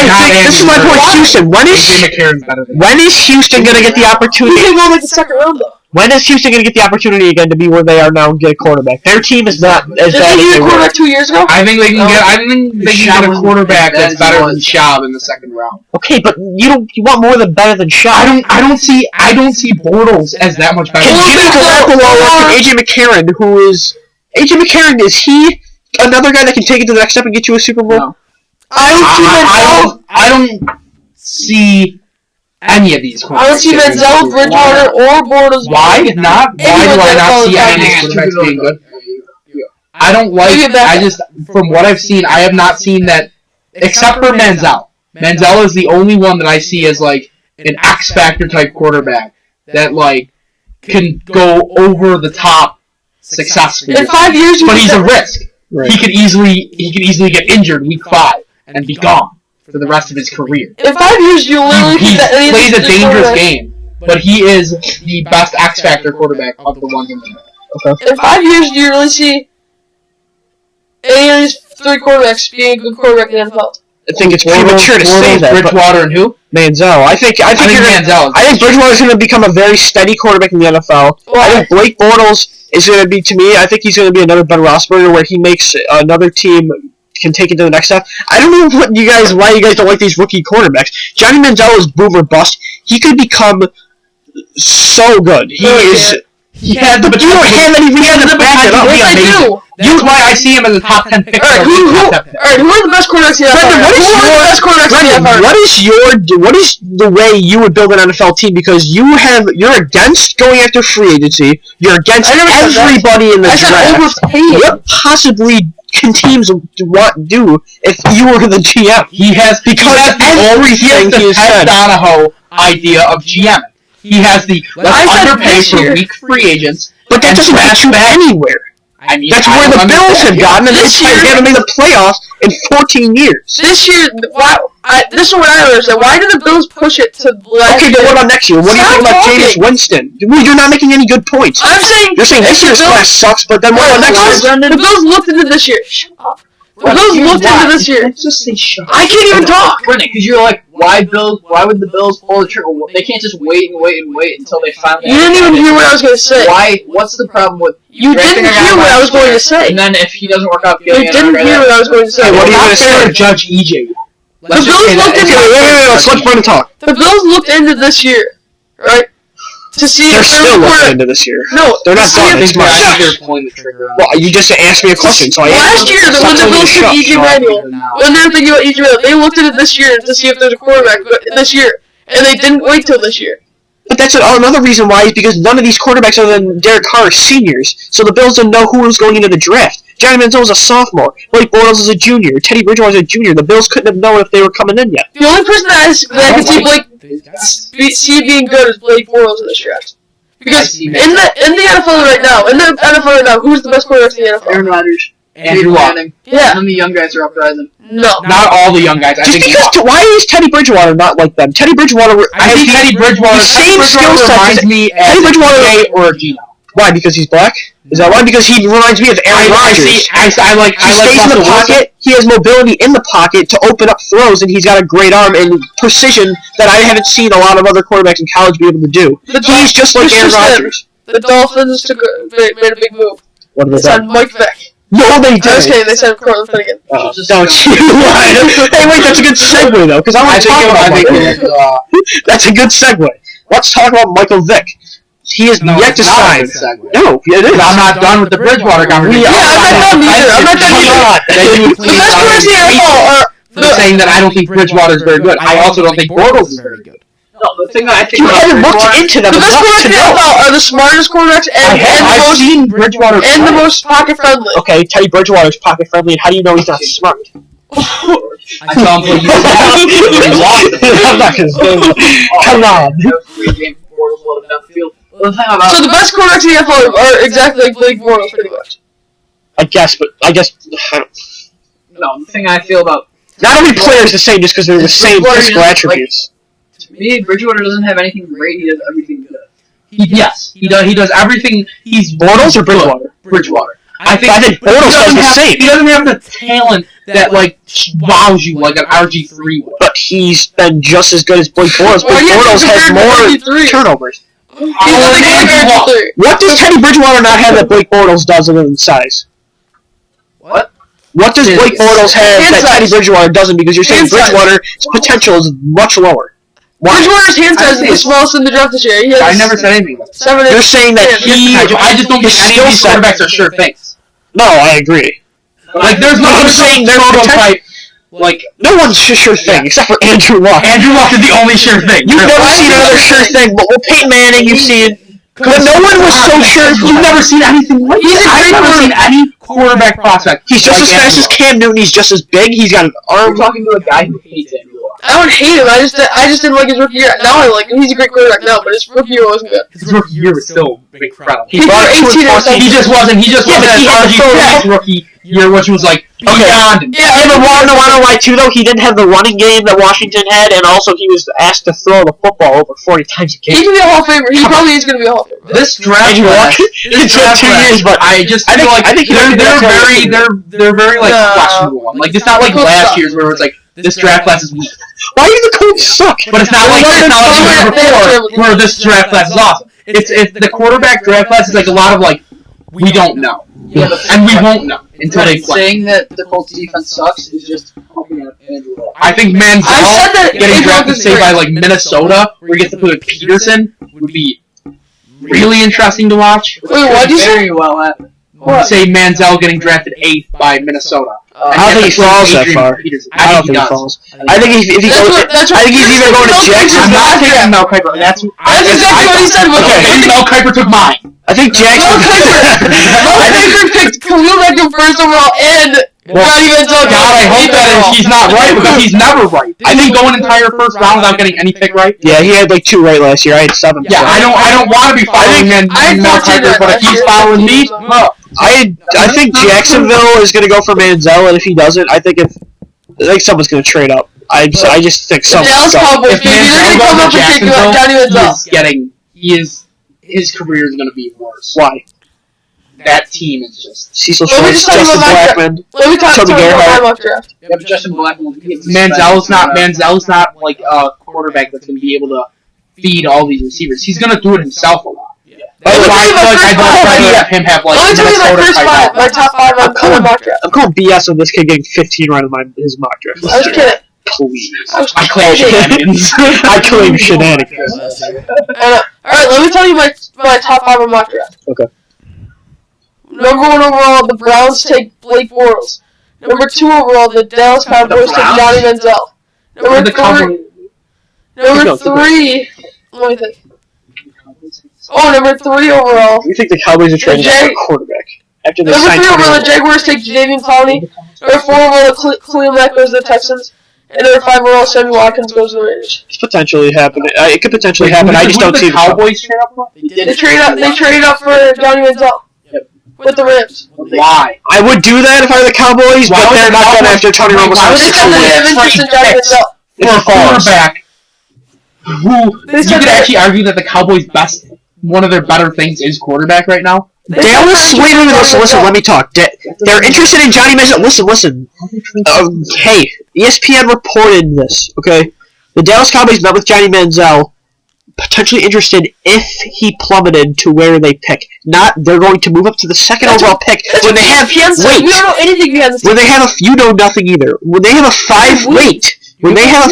point, Houston. When is Houston going to get the opportunity? He won like the second round though. When is Houston going to get the opportunity again to be where they are now and get a quarterback? Their team is not as bad as they they were. Quarterback 2 years ago? I think they can get. I think they can get a quarterback that's better than Schaub in the second round. Okay, but you want more than better than Schaub. I don't see Bortles as that much better. Can Jimmy Garoppolo and AJ McCarron, who is AJ McCarron? Is he another guy that can take it to the next step and get you a Super Bowl? No. I don't see any of these. I don't see Manziel, Bridgewater, or Bortles. Why not? Why do I not see any of these quarterbacks being good? I don't like. I just, from what I've seen, I have not seen that, except for Manziel. Manziel is the only one that I see as like an X Factor type quarterback that like can go over the top successfully. In 5 years, but he's a risk. Right. He could easily get injured week 5 and be gone for the rest of his career. In 5 years, you literally he plays a dangerous game, but he is the best X Factor quarterback of the ones in there. Okay. In 5 years, do you really see any of these 3 quarterbacks being a good quarterback in the NFL? I think it's premature to say that. Bridgewater and who? Manziel. I think Bridgewater's going to become a very steady quarterback in the NFL. Well, I think Blake Bortles is going to be, to me, I think he's going to be another Ben Roethlisberger where he makes another team can take it to the next step. I don't know why you guys don't like these rookie quarterbacks. Johnny Manziel is boom or bust. He could become so good. He had the potential. You don't have any reason to back it up. Yes, I do. That's why I see him as a top 10 pick. Alright, who are the best quarterbacks in the NFL? What is the way you would build an NFL team? Because you're against going after free agency. You're against everybody in the draft. What possibly can teams do if you were the GM? He has the Ted Donahoe idea of GM. He has the let's underpay for weak free agents, but that doesn't get you anywhere. I mean, that's where the Bills have gotten, and this year they haven't made the playoffs in 14 years. This year, this is what I understand. Why did the Bills push it to last year? Okay, but what about next year? What do you think about Jameis Winston? You're not making any good points. You're saying this year's class sucks, but then what about next year? The Bills looked into this year. Shut up. The Bills looked into this year. Just say shut up. I can't even talk. Brennan, because you're like, why would the Bills pull the trigger? They can't just wait until they finally... You didn't even hear what I was going to say. What's the problem with... You didn't hear what I was going to say. And then if he doesn't work out... You didn't hear what I was going to say. What are you going to say? Judge EJ. The Bills looked into... Let's Brennan talk. The Bills looked into this year, right? To see they're still looking into this year. No, they're not done. It's much. Well, you just asked me a question, so I last year, when the Bills took E.J. Manuel, when they were thinking about E.J. Manuel, they looked at it this year to see if there's a quarterback this year, and they didn't wait till this year. But that's another reason why is because none of these quarterbacks other than Derek Carr are seniors, so the Bills didn't know who was going into the draft. Johnny Manziel was a sophomore. Blake Bortles is a junior. Teddy Bridgewater is a junior. The Bills couldn't have known if they were coming in yet. The only person that I can see being good is Blake Bortles in this draft. Because in the NFL right now, who's the best quarterback in the NFL? Aaron Rodgers, Andrew Luck. Yeah. And then the young guys are uprising. No. Not all the young guys. Why is Teddy Bridgewater not like them? Teddy Bridgewater... I think Teddy Bridgewater... The same skill set reminds me as Jay or Gino. Why? Because he's black? Is that why? Because he reminds me of Aaron Rodgers. He stays in the pocket. He has mobility in the pocket to open up throws, and he's got a great arm and precision that I haven't seen a lot of other quarterbacks in college be able to do. He's just like Aaron Rodgers. The Dolphins made a big move. What did they signed Mike Vick. No, they didn't. Okay, they signed Cortland Finnegan. Don't you lie. Hey, wait, that's a good segue, though, because I want to talk about Michael. That's a good segue. Let's talk about Michael Vick. He is yet to sign. No, it is. I'm not done with the Bridgewater conversation. Yeah, I'm not done either. The best players in the NFL are saying that I don't think Bridgewater is very good. I also don't think Bortles is very good. No, the thing that I think you haven't looked into them. The best quarterbacks in the NFL are the smartest quarterbacks I've seen Bridgewater and the most pocket friendly. Okay, Teddy Bridgewater is pocket friendly, and how do you know he's not smart? I saw him play UCF. Lost it. I'm not gonna say that. Come on. So the best quarterbacks in the NFL are exactly like Blake Bortles, pretty much. I guess. No, the thing I feel about Not every player is the same just because they're the same physical attributes. to me, Bridgewater doesn't have anything great. He does everything good. Yes, he does everything. He's Bortles or Bridgewater? Bridgewater. I think Bortles does the same. He doesn't have the talent that like wows you like an RG3 would. But he's been just as good as Blake Bortles. Well, Blake yeah, Bortles has compared to more RG3. turnovers. He's nothing like RG3. What does Teddy Bridgewater not have that Blake Bortles does other than size? What? What does His Blake Bortles have hand that Teddy size. Bridgewater doesn't? Because you're saying Hand size. Bridgewater's potential is much lower. Why? Bridgewater's hand size is think the it's- smallest in the draft this year. He has I never said anything. 7 You're inches. saying that I just don't think any of these quarterbacks are sure things. No, I agree. Like there's no I'm saying they're prototype. Like No one's sure thing except for Andrew Luck. Andrew Luck is the only sure thing. You've never seen another sure thing, but well, Peyton Manning, you've seen. But no one was so sure. You've never seen anything like He's that. a I've great never seen any quarterback prospect. He's just like as fast Andrew as Luck. Cam Newton. He's just as big. He's got an I'm arm. talking to a guy who hates Andrew Luck. I don't hate him. I just didn't like his rookie year. Now I like him. He's a great quarterback now, but his rookie year wasn't good. His rookie year was still incredible. He brought it to 18 or a something. He just wasn't. He just Yeah, wasn't but he had as to throw RG3's the- rookie year, which was like beyond. Yeah, but wanna know why too though? He didn't have the running game that Washington had, and also he was asked to throw the football over 40 times a He game. can be a Hall of Famer. He probably is going to be a Hall of Famer. This draft Andrew Luck. class, It's been 2 years, but I just I feel think- like I think he might be they're the best very like No. questionable. Like it's not like last year's where it's like this draft class is weak. why do the Colts suck? But it's not like the year before where this draft class is awesome. It's the quarterback draft class is like a lot of like we don't know. Yeah, but And we won't know until they play. saying that the Colts defense sucks is just helping out Andrew Luck. I think Manziel I said that getting Andrew Luck drafted is say by great. like Minnesota where he gets to play with Peterson would be really interesting to watch. Wait, what'd you say? Very well at. What? Say Manziel getting drafted 8th by Minnesota. I don't think he falls that far. I don't think he does. falls. I think if he goes, That's I think he's either going to I'm Jacksonville. not taking Mel Kiper. That's exactly what he said. Okay, maybe Mel Kiper took mine. I think Jacksonville. Mel Kiper picked Khalil Mack first overall and Johnny Manziel. God, I hope that he's not right because he's never right. I think going entire first round without getting any pick right. Yeah, he had like 2 right last year. I had 7. Yeah, I don't want to be following I Mel had 14 Kiper, but if last he's year. following me, huh. I think Jacksonville is going to go for Manziel, and if he doesn't, I think someone's going to trade up. I just think The Dallas someone's going. Cowboys. If Maybe they're Manziel going to come goes up to and take Jacksonville, Johnny Manziel. his career is going to be worse. Why? That team is just Cecil Let me Shorts, just tell you Justin about my Blackman. Let me talk Toby about Gerhardt. my mock draft. Yeah, but Justin Blackmon. Manziel's not like a quarterback that's going to be able to feed all these receivers. He's going to do it himself a lot. Let me That's tell you why my I first don't try to five. let him have like Let me tell you my Minnesota first type 5. My offense. top 5 on my mock draft. I'm calling BS on this kid getting 15 right on his mock draft. I was kidding. Please. I claim shenanigans. I claim shenanigans. Alright, let me tell you my top 5 on mock draft. Okay. Number 1 overall, the Browns take Blake Bortles. Number 2 overall, the Dallas Cowboys take Browns? Johnny Manziel. Number 3, Go. let me think. Oh, number 3 overall. You think the Cowboys are trading Jag- for a quarterback after they Number signed 3 overall, the Tony Romo? Jaguars take Jadeveon Clowney. Number 4 overall, the Khalil Mack goes to the Texans. And number 5 overall, Sammy Watkins goes to the Raiders. It's potentially happening. It could potentially happen. I just don't see the the Cowboys trade up for. They traded up for Johnny Manziel. With the Rams. Why? I would do that if I were the Cowboys, Why but would they're the not done Cowboys- after Tony Romo Why would signed the 6 They have Cowboys- interest in Johnny Manziel. For a quarterback who They you said could that- actually argue that the Cowboys' one of their better things is quarterback right now. Dallas, wait, listen, let me talk. They're interested in Johnny Manziel. Listen. Hey, ESPN reported this, okay? The Dallas Cowboys met with Johnny Manziel, potentially interested if he plummeted to where they pick. Not, they're going to move up to the 2nd overall pick when they have, We don't know anything behind the scenes. when they have you know nothing either. When they have a 5, when they have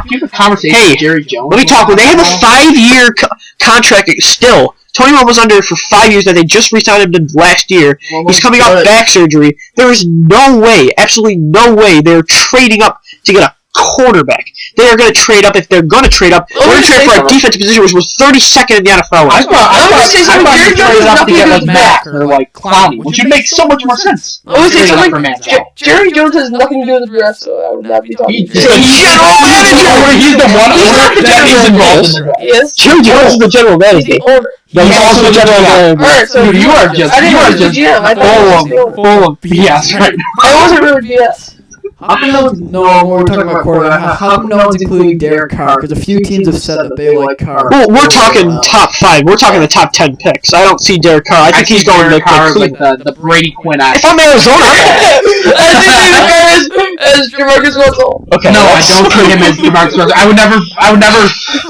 You have a conversation Hey, with Jerry Jones. let me talk. When they have a 5-year contract, still, Tony Romo was under for 5 years that they just re-signed him to last year. He's coming off back surgery. There is no way, absolutely no way, they're trading up to get a quarterback. They are going to trade up if they're going to trade up. They're going to trade for a defensive position, which was 32nd in the NFL. I thought Jerry you Jones traded has up to nothing get to do like with Mac Mac. or like Clowney, which would make so much more sense. I would say Trading up something. for Mac. Jerry Jones has nothing to do with the draft, so I would not be talking. He's the general manager. He's the one He's not the that is general involved in the draft. Yes. Jerry Jones is the general He's manager. the owner. No, he's also the general manager. Alright, so Dude, you are just I didn't know he was the GM. I thought he was the owner. full of BS right now. I wasn't really BS. How come no one's, we're talking about quarterback. How come no one's including Derek Carr? Because a few teams have said that they like Carr. Well, we're talking top 5. We're talking the top 10 picks. I don't see Derek Carr. I think he's going to Carr like Cleveland. the Brady Quinn. If I'm Arizona, I think David Carr as Jamarcus Russell. okay. No, I don't put him as Jamarcus Russell. I would never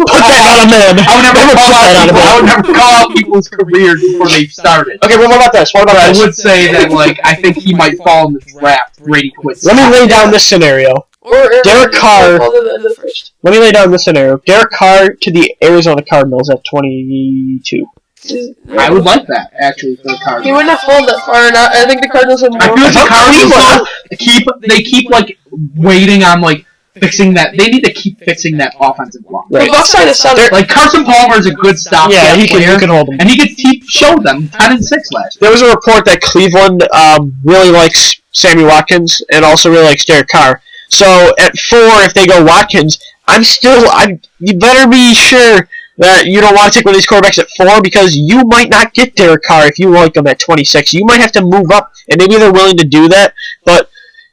Put that on a man. I would never call out people's careers before they started. Okay, well, what about this? But I would say that like I think he might fall in the draft. Brady Quinn. Let me lay down this scenario. Derek Carr. Let me lay down this scenario. Derek Carr to the Arizona Cardinals at 22. I would like that actually for the Cardinals. He wouldn't have fallen that far, and I think the Cardinals would. I feel like the Cardinals keep waiting on like fixing that. They need to keep fixing that offensive line. Right. The Bucks signed a center. Like Carson Palmer is a good stopgap Yeah, he player, can hold them. and he showed them 10-6 last year. There was a report that Cleveland really likes Sammy Watkins and also really likes Derek Carr. So at 4, if they go Watkins, you better be sure that you don't want to take one of these quarterbacks at 4 because you might not get Derek Carr if you like him at 26. You might have to move up, and maybe they're willing to do that, but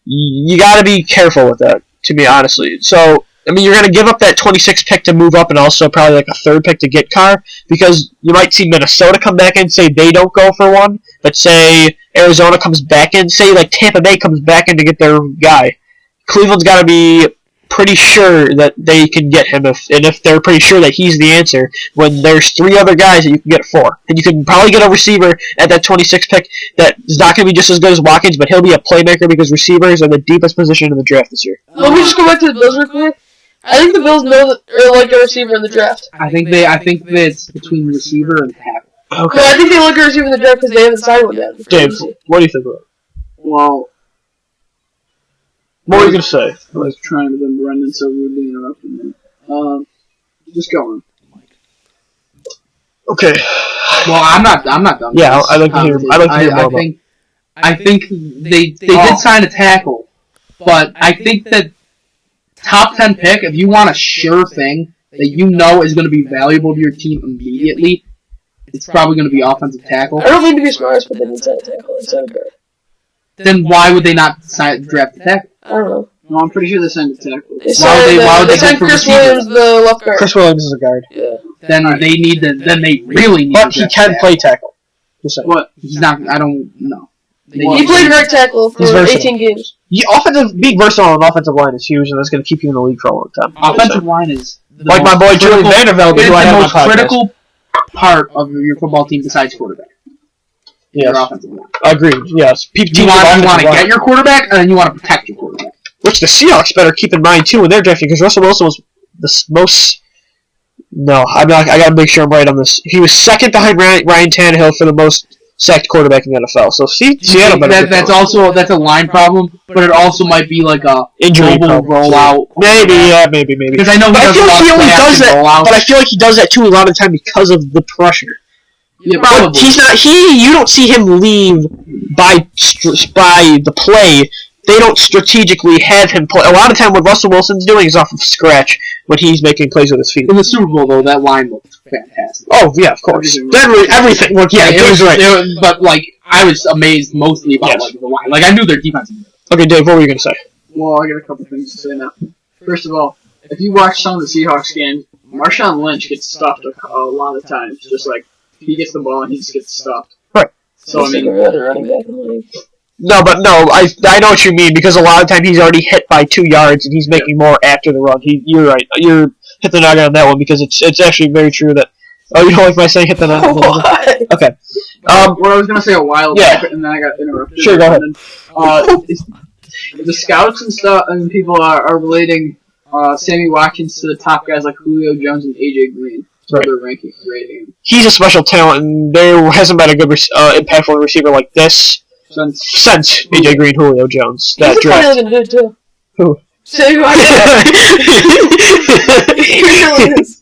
you got to be careful with that, to be honestly. So, I mean, you're going to give up that 26 pick to move up and also probably like a 3rd pick to get Carr because you might see Minnesota come back and say they don't go for one, but say Arizona comes back in, say like Tampa Bay comes back in to get their guy. Cleveland's got to be pretty sure that they can get him, if they're pretty sure that he's the answer, when there's 3 other guys that you can get 4. And you can probably get a receiver at that 26 pick that is not going to be just as good as Watkins, but he'll be a playmaker because receivers are the deepest position in the draft this year. Let me just go back to the Bills real quick. I think the Bills know that or like a receiver in the draft. I think it's between receiver and tackle. Okay. No, I think they look at a receiver in the draft because they haven't signed one yet. Dave, what do you think of it? Well, What were you going to say? I was trying to then Brendan so rudely interrupted me. Just go on. Okay. Well, I'm not done. Yeah, with this I'd like to hear more about it. I think they did sign a tackle, but I think that top 10 pick, if you want a sure thing that you know is going to be valuable to your team immediately, it's probably going to be offensive tackle. I don't mean to be smart, but they didn't sign a tackle. They signed a guard. Then why would they not draft the tackle? I don't know. No, I'm pretty sure they signed a tackle. They Why would they signed go for Chris receiver? Williams, the left guard. Chris Williams is a guard. Yeah. Then they really need But to he draft can tackle. play tackle. Just saying. What? He's not. I don't know. He played right tackle for He's versatile. 18 games. Being versatile on offensive line is huge, and that's going to keep you in the league for a long time. Offensive line is Like my boy Julian Vandervelde, who I have on the my most podcast. critical part of your football team besides quarterback. Yes. Your offensive line. Agreed. Yes. You want to get your quarterback, and then you want to protect your quarterback. Which the Seahawks better keep in mind too when they're drafting, because Russell Wilson was the most. No, I'm not. I got to make sure I'm right on this. He was second behind Ryan Tannehill for the most sacked quarterback in the NFL. So Seattle better. That's a line problem, but it also might be like a Injury global problem. rollout. Maybe. Because I know But I feel like he only does that. But I feel like he does that too a lot of the time because of the pressure. Yeah, But probably. he's not. You don't see him leave by the play. They don't strategically have him play. A lot of time, what Russell Wilson's doing is off of scratch when he's making plays with his feet. In the Super Bowl, though, that line looked fantastic. Oh yeah, of course. Everything worked. Yeah, it was great. But like, I was amazed mostly about like the line. Like, I knew their defense. Okay, Dave, what were you gonna say? Well, I got a couple things to say now. First of all, if you watch some of the Seahawks games, Marshawn Lynch gets stuffed a lot of times. Just like he gets the ball and he just gets stuffed. Right. So I mean, running back in the league. No, I know what you mean, because a lot of times he's already hit by 2 yards and he's making more after the run. You're right. You're hit the noggin on that one, because it's actually very true that. Oh, you don't like my saying hit the noggin? Why? Okay. what I was gonna say a while back, and then I got interrupted. Sure, go ahead. The scouts and stuff and people are relating Sammy Watkins to the top guys like Julio Jones and AJ Green. Right. Their rating him. He's a special talent, and there hasn't been a good impactful receiver like this since AJ Green, Julio Jones. That He's draft. probably looking good too. Who? Say who I He really is.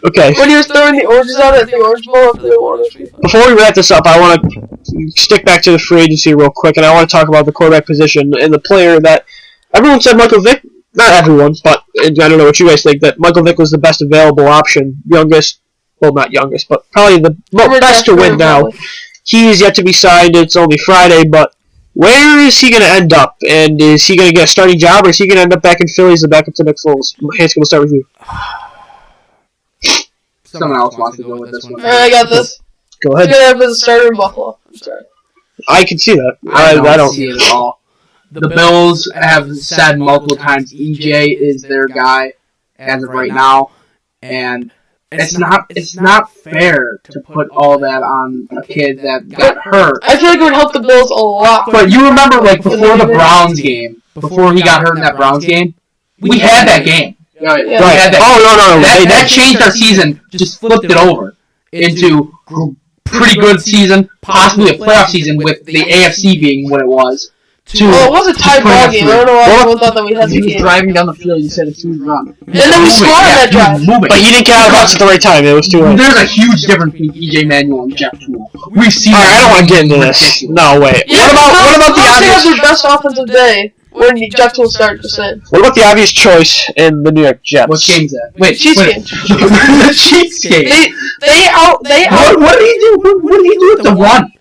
Okay. When he was throwing the oranges out at the Orange Bowl after the Orange Bowl. Before we wrap this up, I want to stick back to the free agency real quick, and I want to talk about the quarterback position and the player that everyone said Michael Vick. Not everyone, but I don't know what you guys think, that Michael Vick was the best available option, youngest, well, not youngest, but probably the best to win now. He is yet to be signed. It's only Friday, but where is he going to end up? And is he going to get a starting job, or is he going to end up back in Philly as the backup to Nick Foles? Hanson, we'll start with you. Someone else wants to go with this one. Alright, I got this. Go He's ahead. going to have as a starter in Buffalo. I'm sorry. I can see that. I don't see it at all. The Bills have said multiple times EJ is their guy as of right now, and it's not fair to put all that on a kid that got hurt. I feel like it would help the Bills a lot. But you remember, like, before the Browns game, before he got hurt in that Browns game, we had that game. Yeah. We had that. Oh, no. That changed our season, just flipped it over into pretty good season, possibly a playoff season with the AFC being what it was. Well, it was a tight ball game. I don't know why everyone thought that we had the He was game. driving down the field. You said it's too run. And then we scored on that drive. But you didn't get out of bounds at the right time. It was too late. There's a huge difference between EJ Manuel and Jeff Toole. We've seen. Alright, I don't want to get into this. No, wait. Yeah, What about the They obvious? have their best offensive day when Jeff Toole started, just saying. What about the obvious choice in the New York Jets? What game's that? Wait, Chiefs game. The Chiefs game. What did he do? What did he do with the run?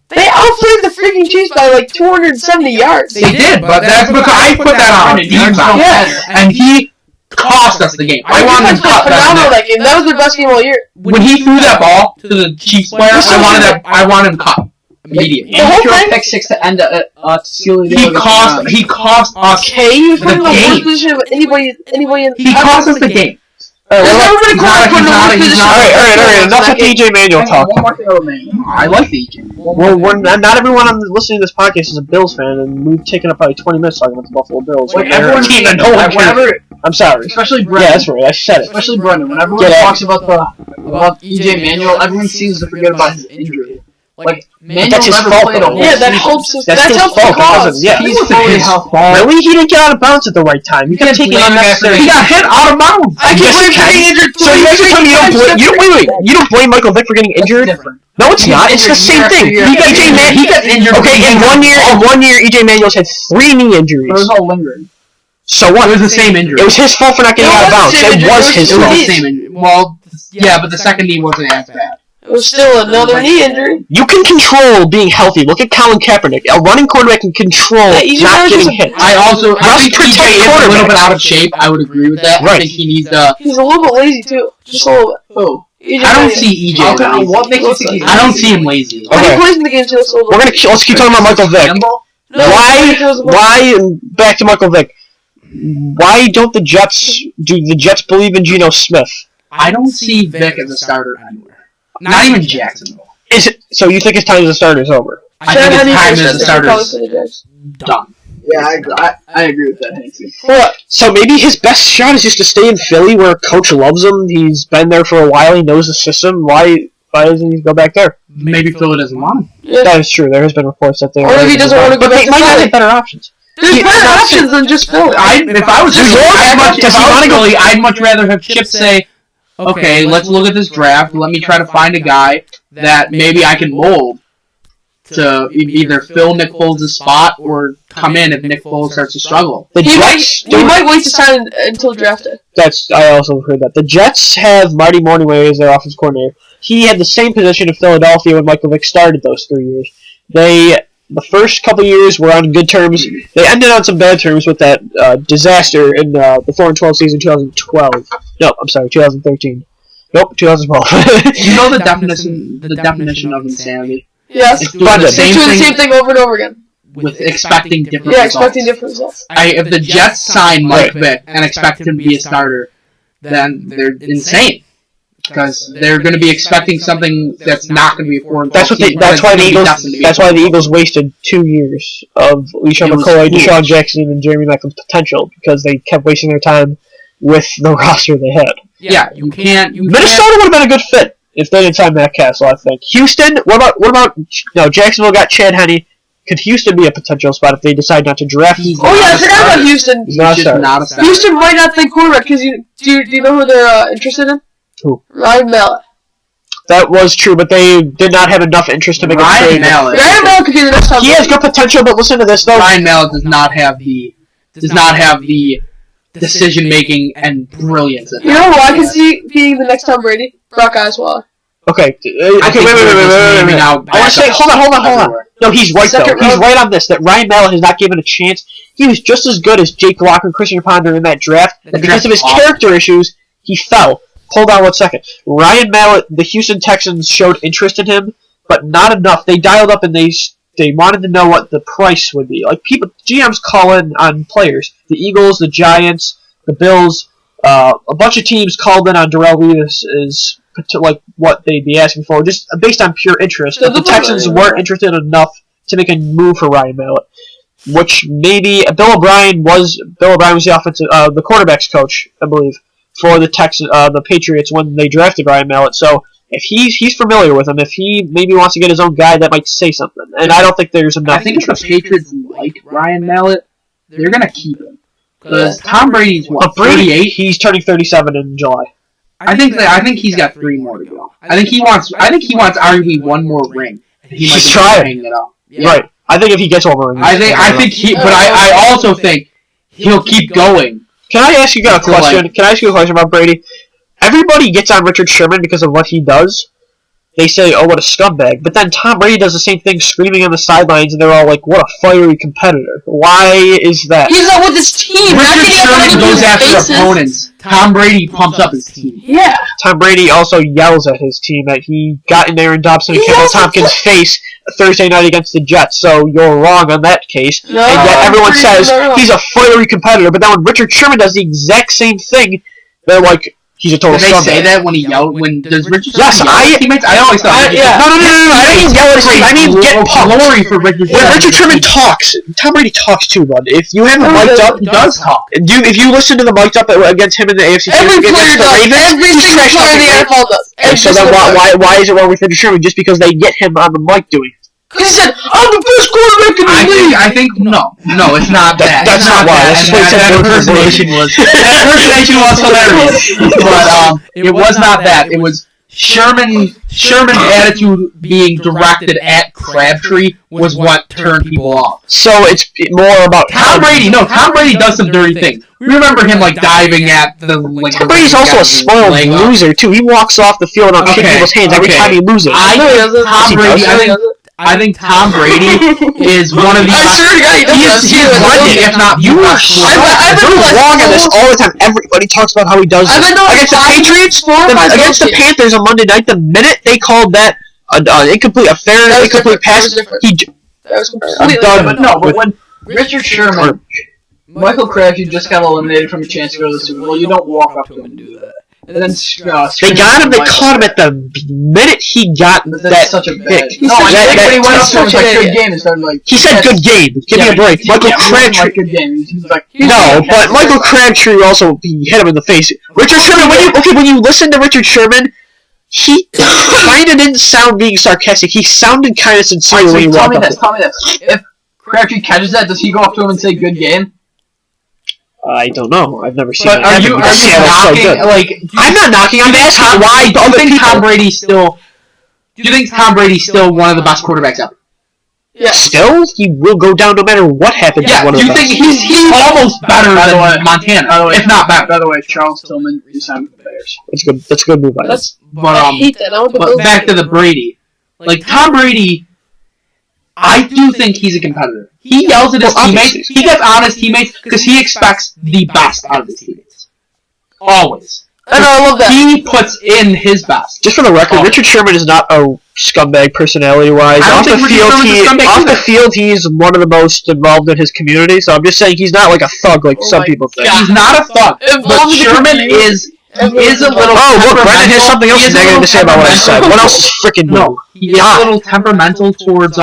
They outplayed the freaking Chiefs by like 270 yards. They did, but that's because I put that on Dean's Yes. and he cost us the game. I wanted him to cut phenomenal that. that game. That was their best game all year. When he threw that ball to the Chiefs player, I wanted him cut immediately. The whole He threw a thing? pick six to end to seal the He cost us. Okay, he was putting The in the worst game. position of anybody in. He cost us the game. There's never been a quarterback put in the worst he's position. not- Alright. Enough with EJ Manuel talk. One more thing about Manuel. I like the EJ. Well, not everyone listening to this podcast is a Bills fan, and we've taken up probably 20 minutes talking about the Buffalo Bills. Like, They're everyone- a team that no one cares. Whenever, I'm sorry. especially Yeah, Brendan. that's right. I said it. Especially Brendan. Whenever Get he it. talks about EJ Manuel, everyone seems to forget about his injury. Like, Manuel That's his never fault, played a though. whole Yeah, that season. helps us. That's That his helps the fault. It cause. doesn't- yeah. He wasn't his fault. Really? He didn't get out of bounds at the right time. He kept taking blame unnecessary. him He got hit out of bounds. I can't Yes, believe Ken. getting injured. So you guys are telling me you don't blame Michael Vick for getting That's injured? different. No, it's He's not. It's the injured same year after thing. year He after got year. He gets injured. Okay, in one year, EJ Manuel's had 3 knee But it injuries. was all lingering. So what? It was the same injury. It was his fault for not getting It out of was bounds. the same It injury. was his It was fault. the same injury. Well, yeah, but the second knee wasn't as bad. It was still another knee injury. You can control being healthy. Look at Colin Kaepernick. A running quarterback can control Yeah, EJ not Manuel's getting just a- hit. I Just think protect EJ is a little quarterbacks. bit out of shape. I would agree with that. Right. I think he needs to. He's a little bit lazy too. Just a little bit. Oh. EJ I don't Manuel. see EJ. Okay, lazy. what makes you think he's I don't see him lazy. When Okay. he plays in the game too, it's a little bit. Let's keep talking about Michael Vick. Campbell? No, And back to Michael Vick. Why don't the Jets believe in Geno Smith? I don't see Vic as a starter anywhere. Not even Jacksonville. Is it so? You think his time as a starter is over? I think his time as a starter is Jags. done. Yeah, I agree with that, Hanksy. What? So maybe his best shot is just to stay in Philly, where coach loves him. He's been there for a while. He knows the system. Why doesn't he go back there? Maybe Philly doesn't want him. Yeah. That is true. There has been reports that they. Or if he doesn't want to go but back they to might Philly. have better options. There's Yeah, better that's options than just Philly. If I was Does Philly, I'd much rather have Chip say, okay, let's look at this draft. Let me try to find a guy that maybe I can mold to either fill Nick Foles' spot or come in if Nick Foles starts to struggle. The He Jets. might wait to sign until draft day. I also heard that the Jets have Marty Morningway as their offensive coordinator. He had the same position in Philadelphia when Michael Vick started those 3 years. The first couple years were on good terms. They ended on some bad terms with that disaster in the 4-12 season 2012. No, I'm sorry, 2013. Nope, 2012. You know the definition of insanity? Yes. It's doing Brendan. the They're same doing the same thing thing over and over again. with expecting different Yeah, results. expecting different results. If the Jets sign Mike Vick and expect him to be a starter, then they're insane. Because they're going to be expecting something that's not going to be a foreign. That's why the Eagles wasted 2 years of LeSean It was McCoy, foolish. Deshaun Jackson, and Jeremy Maclin's potential because they kept wasting their time with the roster they had. Yeah, you can't. Minnesota would have been a good fit if they didn't sign Matt Castle. I think Houston. What about Jacksonville got Chad Henne, Could Houston be a potential spot if they decide not to draft? He's Oh yeah, I forgot about Houston. He's not a just starter. not a starter. Houston might not think quarterback because do you know who they're interested in? Who? Ryan Mallett. That was true, but they did not have enough interest to make a trade. Ryan Mallett. Ryan Mallett could be the next time. He has good potential, but listen to this though. Ryan Mallett does not have the decision making and brilliance. You know who I can see being the next Tom Brady? Brock Osweiler. Okay, I wait. think we're just I want to say, hold on. everywhere. No, he's right though. Second He's round. right on this. That Ryan Mallett has not given a chance. He was just as good as Jake Locker and Christian Ponder in that draft, and because of his character issues, he fell. Hold on 1 second. Ryan Mallett, the Houston Texans showed interest in him, but not enough. They dialed up and they wanted to know what the price would be. Like GMs call in on players. The Eagles, the Giants, the Bills, a bunch of teams called in on Darrelle Revis is like what they'd be asking for, just based on pure interest. But the Texans weren't interested enough to make a move for Ryan Mallett, which maybe Bill O'Brien was the offensive the quarterbacks coach, I believe, for the Patriots when they drafted Ryan Mallett. So if he's familiar with him, if he maybe wants to get his own guy, that might say something. And I don't think there's enough. I think if the Patriots like Ryan Mallett, they're gonna keep him. Because Tom Brady's what, 38? He's turning 37 in July. I think he's got 3 more to go. I think he wants arguably one more ring. He might He's be trying. hanging it up. Yeah. Right. I think if he gets over, I also think he'll keep going. Can I ask you a question? Can I ask you a question about Brady? Everybody gets on Richard Sherman because of what he does. They say, "Oh, what a scumbag!" But then Tom Brady does the same thing, screaming on the sidelines, and they're all like, "What a fiery competitor!" Why is that? He's not with his team. Richard Sherman goes after faces. opponents. Tom Brady pumps up his team. Yeah. Tom Brady also yells at his team that he got in Aaron Dobson and Kendall Tompkins' face Thursday night against the Jets. So you're wrong on that case. No, and yet everyone says he's a fiery competitor. But then when Richard Sherman does the exact same thing, they're like, he's a total Did they scumbag. say that when he yelled? When does Richard Sherman Yes, yell at his teammates? I always thought. No. I didn't yell at his team. I mean, get pumped. Glory for Richard When Sherman. Richard Sherman talks, Tom Brady talks too, bud. If you have him mic'd up, He does talk. if you listen to the mic'd up against him in the AFC Every Championship player against the does. Ravens, Every he's single trash player in the talking. NFL does. And so then why is it wrong with Richard Sherman just because they get him on the mic doing it? Because he said, "I'm the best quarterback in the league." I think no, it's not that. That's It's not why. that. That's just what he said That word for word. impersonation was hilarious, but it was not that. It was Sherman's attitude being directed at Crabtree was what turned people off. So it's more about Tom Brady. No, Tom Brady does some dirty things. We remember him like diving at the. Like, Tom Brady's also a spoiled loser too. He walks off the field on shaking people's hands every time he loses. I think Tom Brady is one of the. I swear to God, he does. He is legend, if not You are so wrong on this all the time. Everybody talks about how he does I've been doing against the Patriots, against the Panthers on Monday night. The minute they called that an incomplete pass, I'm done. But when Richard Sherman, Michael Crabtree just got eliminated from a chance to go to the Super Bowl, you don't walk up to him and do that. And then they got him. They caught him at the minute he got that such a pick. No, I think when he went up there, it was like good game and started like. He said good game. Give me a break. Michael Crabtree. Good game. He's like No, but Michael Crabtree also he hit him in the face. Richard Sherman. When you listen to Richard Sherman, he kind of didn't sound being sarcastic. He sounded kind of sincere when he walked up. Tell me this. If Crabtree catches that, does he go up to him and say good game? I don't know. I've never seen But that. are you knocking? Like, I'm not knocking. I'm asking why. Do you think Tom Brady's still? Do you think Tom Brady's still one of the best quarterbacks ever? Yeah. Still, he will go down no matter what happens. Yeah. One Do of you the think he's almost better than Montana, if not better? By the way, Charles Tillman re-signed with the Bears. That's a good move by them. But hate that. I want the but Bills back to the Brady. Like Tom Brady, I do think he's a competitor. He yells at his teammates. He gets on his teammates because he expects the best out of his teammates. Always. And I love that. He puts in his best. Just for the record, Richard Sherman is not a scumbag personality-wise. Off the field, he's one of the most involved in his community. So I'm just saying he's not like a thug like some people think. He's not a thug, but Sherman is. He is a little. Oh, look, Brennan has something else negative to say about what I said. What else is freaking no? He is a little temperamental towards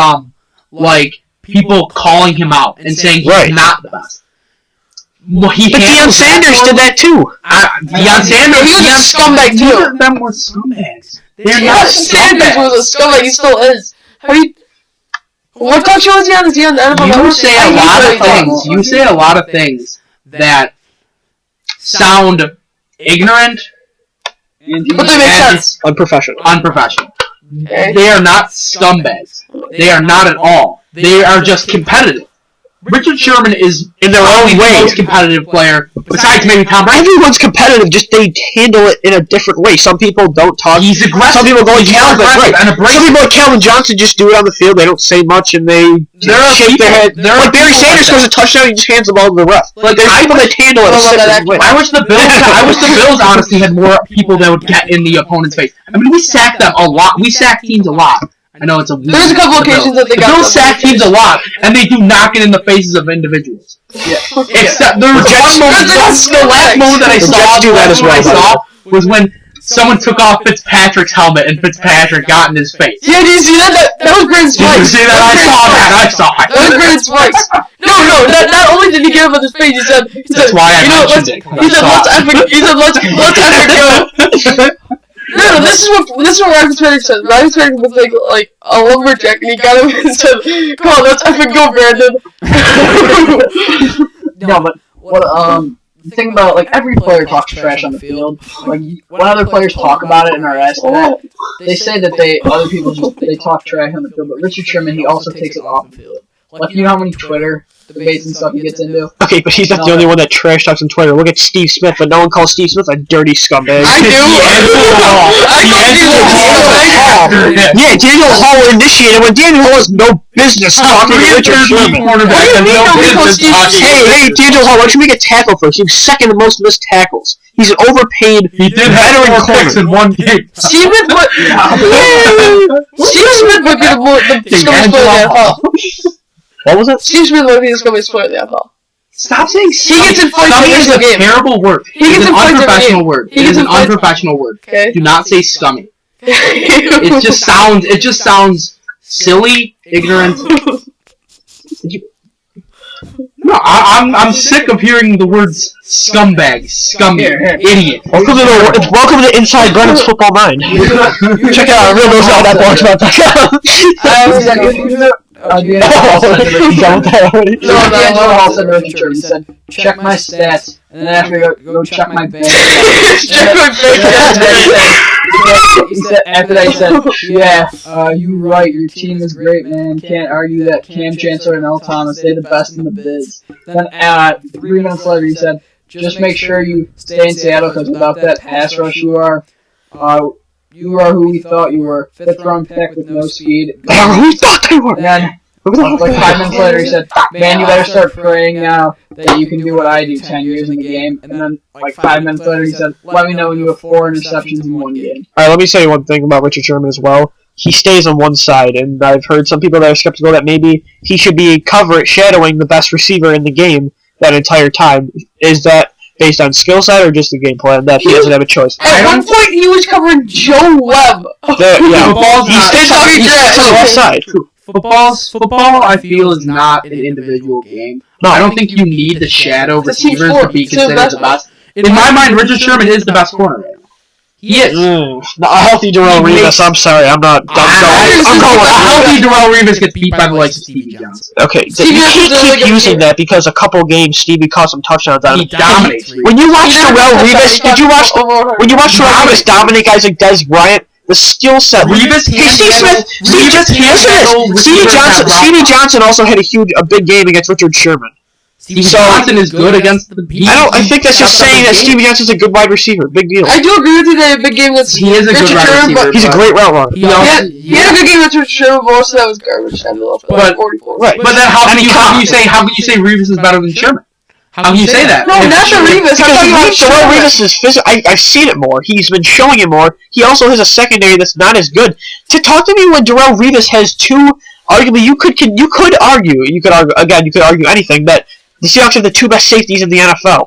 like people calling him out and saying he's not the best. Well, but Deion Sanders did that too. Deion Sanders, he was a scumbag too. Neither of them were scumbags. They're not Sanders scumbags. was a scumbag. He still is. What talk show is he on? Is he on the NFL Network? You say a lot of things. You say a lot of things that sound ignorant, But they make sense. Unprofessional. Okay. They are not scumbags. They are not at all. They are just competitive. Richard Sherman is, in their own way, the most competitive player, besides maybe Tom Brady. Everyone's competitive, just they handle it in a different way. Some people don't talk. He's aggressive. Some people go like Calvin. Right. Some people like Calvin Johnson just do it on the field. They don't say much and they shake their head. Like Barry Sanders scores a touchdown, he just hands the ball to the ref. Like there's people that handle it. I wish the Bills honestly had more people that would get in the opponent's face. I mean, we sacked them a lot. We sacked teams a lot. I know it's a weird. There's a couple occasions that they got. The Bills sack teams a lot, and they do not get in the faces of individuals. Yeah. Except there was one moment. The last moment that I saw was when someone took off Fitzpatrick's helmet and Fitzpatrick got in his face. Yeah, did you see that? That was Brandon Spikes. Did you see that? I saw it. That was Brandon Spikes. No. Not only did he get up on his face, he said, That's why I mentioned it. He said, let's epic go. No, this is what Ryan Fitzpatrick said. Ryan Fitzpatrick was like a lumberjack, and he got him and said, "Come on, let's effing go, Brandon." No, but the thing about like every player talks trash on the field. Like when other players talk about it and are asked that, they say that other people they talk trash on the field. But Richard Sherman, he also takes it off the field. Like you know how many Twitter debates and stuff he gets into. Okay, but he's not the only one that trash talks on Twitter. Look at Steve Smith, but no one calls Steve Smith a dirty scumbag. I do. Yeah, Daniel Hall initiated when Daniel Hall has no business talking to Richard Sherman. Hey, Daniel Hall, why don't you make a tackle first? He was second in most missed tackles. He's an overpaid veteran corner in one game. Steve Smith might be the scummiest player in the NFL. What was it? Steve Smith might be the scummiest player in the NFL. Stop saying He gets in fights every scummy is a single game. terrible word. He gets in fights every unprofessional game. word. He It gets is in an fights- unprofessional word. Okay. Do not say scummy. It just sounds silly, ignorant. No, I'm sick of hearing the words scumbag, scummy, idiot. Welcome to Inside Brennan's Football Mind. Check it out, realnosouthblogspot.com. D'Angelo Hall said Richard Sherman. He said, check my stats, and then after go check my bank. Check my bank. After that, he said, yeah, you right, your team is great, man. Can't argue that. Cam Chancellor and L. Thomas, they're the best in the biz. Then 3 minutes later, he said, just make sure you stay in Seattle, because without that pass rush you are who we thought you were. 5th round pick with no speed. They are who we thought they were! And then, like 5 minutes later, he said, man, you better start praying now that you can do what I do 10 years in the game. And then, like 5 minutes later, he said, let me know when you have 4 interceptions in one game. Alright, let me say one thing about Richard Sherman as well. He stays on one side, and I've heard some people that are skeptical that maybe he should be shadowing the best receiver in the game that entire time. Is that based on skill set or just the game plan that he doesn't have a choice? At one point, he was covering Joe Webb. He stays on the left side. Football, I feel, is not an individual game. No, I don't think you need the shadow receivers to be considered the best. In my mind, Richard Sherman is the best corner right now. He is. A healthy Darrelle Revis. I'm sorry, I'm not. I'm calling a healthy Darrelle Revis gets beat by the likes of Stevie Johnson. Okay, you can't keep using that because a couple games Stevie caught some touchdowns on him. He dominates. When you watch Darrelle Revis, when you watch Darrelle Revis dominate guys like Des Bryant, the skill set. Stevie Johnson also had a big game against Richard Sherman. Stevie Johnson is good against the beat. I think that's just saying that Stevie Johnson's a good wide receiver. Big deal. I do agree with you that a big game against He is a good wide receiver. He's a great route runner. He had a good game against Richard Sherman, but most of that was garbage. But then how can you say Revis is better than Sherman? How can you say that? No, not the Revis. Darrelle Revis is physical. I've seen it more. He's been showing it more. He also has a secondary that's not as good. To talk to me when Darrelle Revis has two, arguably you could argue anything that the Seahawks have the 2 best safeties in the NFL.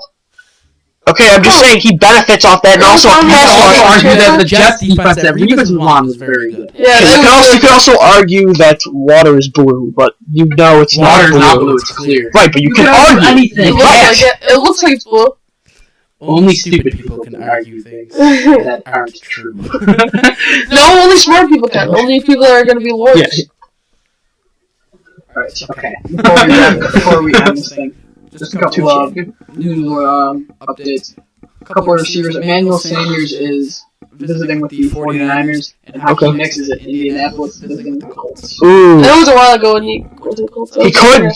Okay, I'm just saying he benefits off that, and also argue that the Jets defense that Revis was on was very good. Yeah, you could also argue that water is blue, but you know it's water not blue. It's clear. Right, but you can argue anything. It looks like it's blue. Only stupid people can argue things that aren't true. No, only smart people can. Only people that are going to be lawyers. Yeah. Alright, so Okay. before we end this thing, just a couple new updates. A couple of receivers. Emmanuel Sanders is visiting with the 49ers, and Hakeem Nicks is at Indianapolis visiting the Colts. Ooh. That was a while ago when he went to the Colts. He could.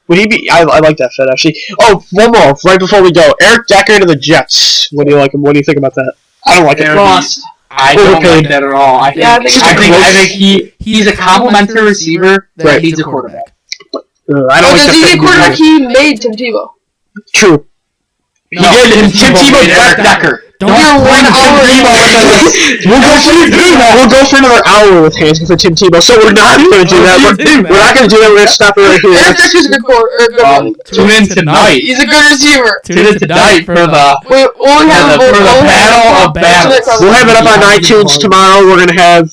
Would he be? I like that fit actually. Oh, one more right before we go. Eric Decker to the Jets. What do you like him? What do you think about that? I don't like it. Lost. I don't like that at all. I think he's a complimentary receiver that needs a quarterback. I don't like does the he fit get quarterback? He made Tim Tebow. True. He did. Tim Tebow made Eric Decker. Don't You're 1 hour We'll go for another hour with Hansky for Tim Tebow. So we're not going to do that. We're not going to do that. We're going to stop it right here. Eric Decker's a good Tune in tonight. He's a good receiver. Tune in tonight for the battle of battles. We'll have it up on iTunes tomorrow. We're going to have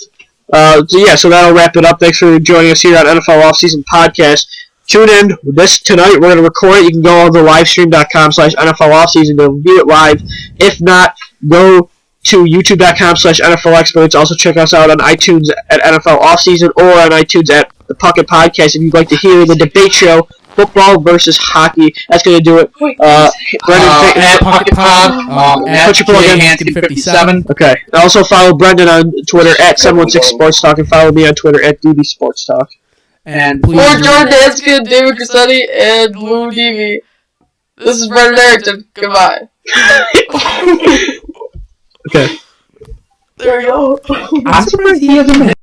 so that'll wrap it up. Thanks for joining us here on NFL Offseason Podcast. Tune in this tonight. We're going to record it. You can go on the livestream.com/NFL Offseason to view it live. If not, go to youtube.com/NFL Experts. Also check us out on iTunes at NFL Offseason or on iTunes at the Puckett Podcast if you'd like to hear the debate show, football versus hockey. That's going to do it. Brendan, at Puckett Pod, at Hansky57. Okay. And also follow Brendan on Twitter at 716 Sports Talk and follow me on Twitter at DB Sports Talk. And please. Or Jordan Hansky, David Cassetti, and Lou DB. This is Brendan Harrington. Goodbye. Okay. There we go. I'm surprised he hasn't been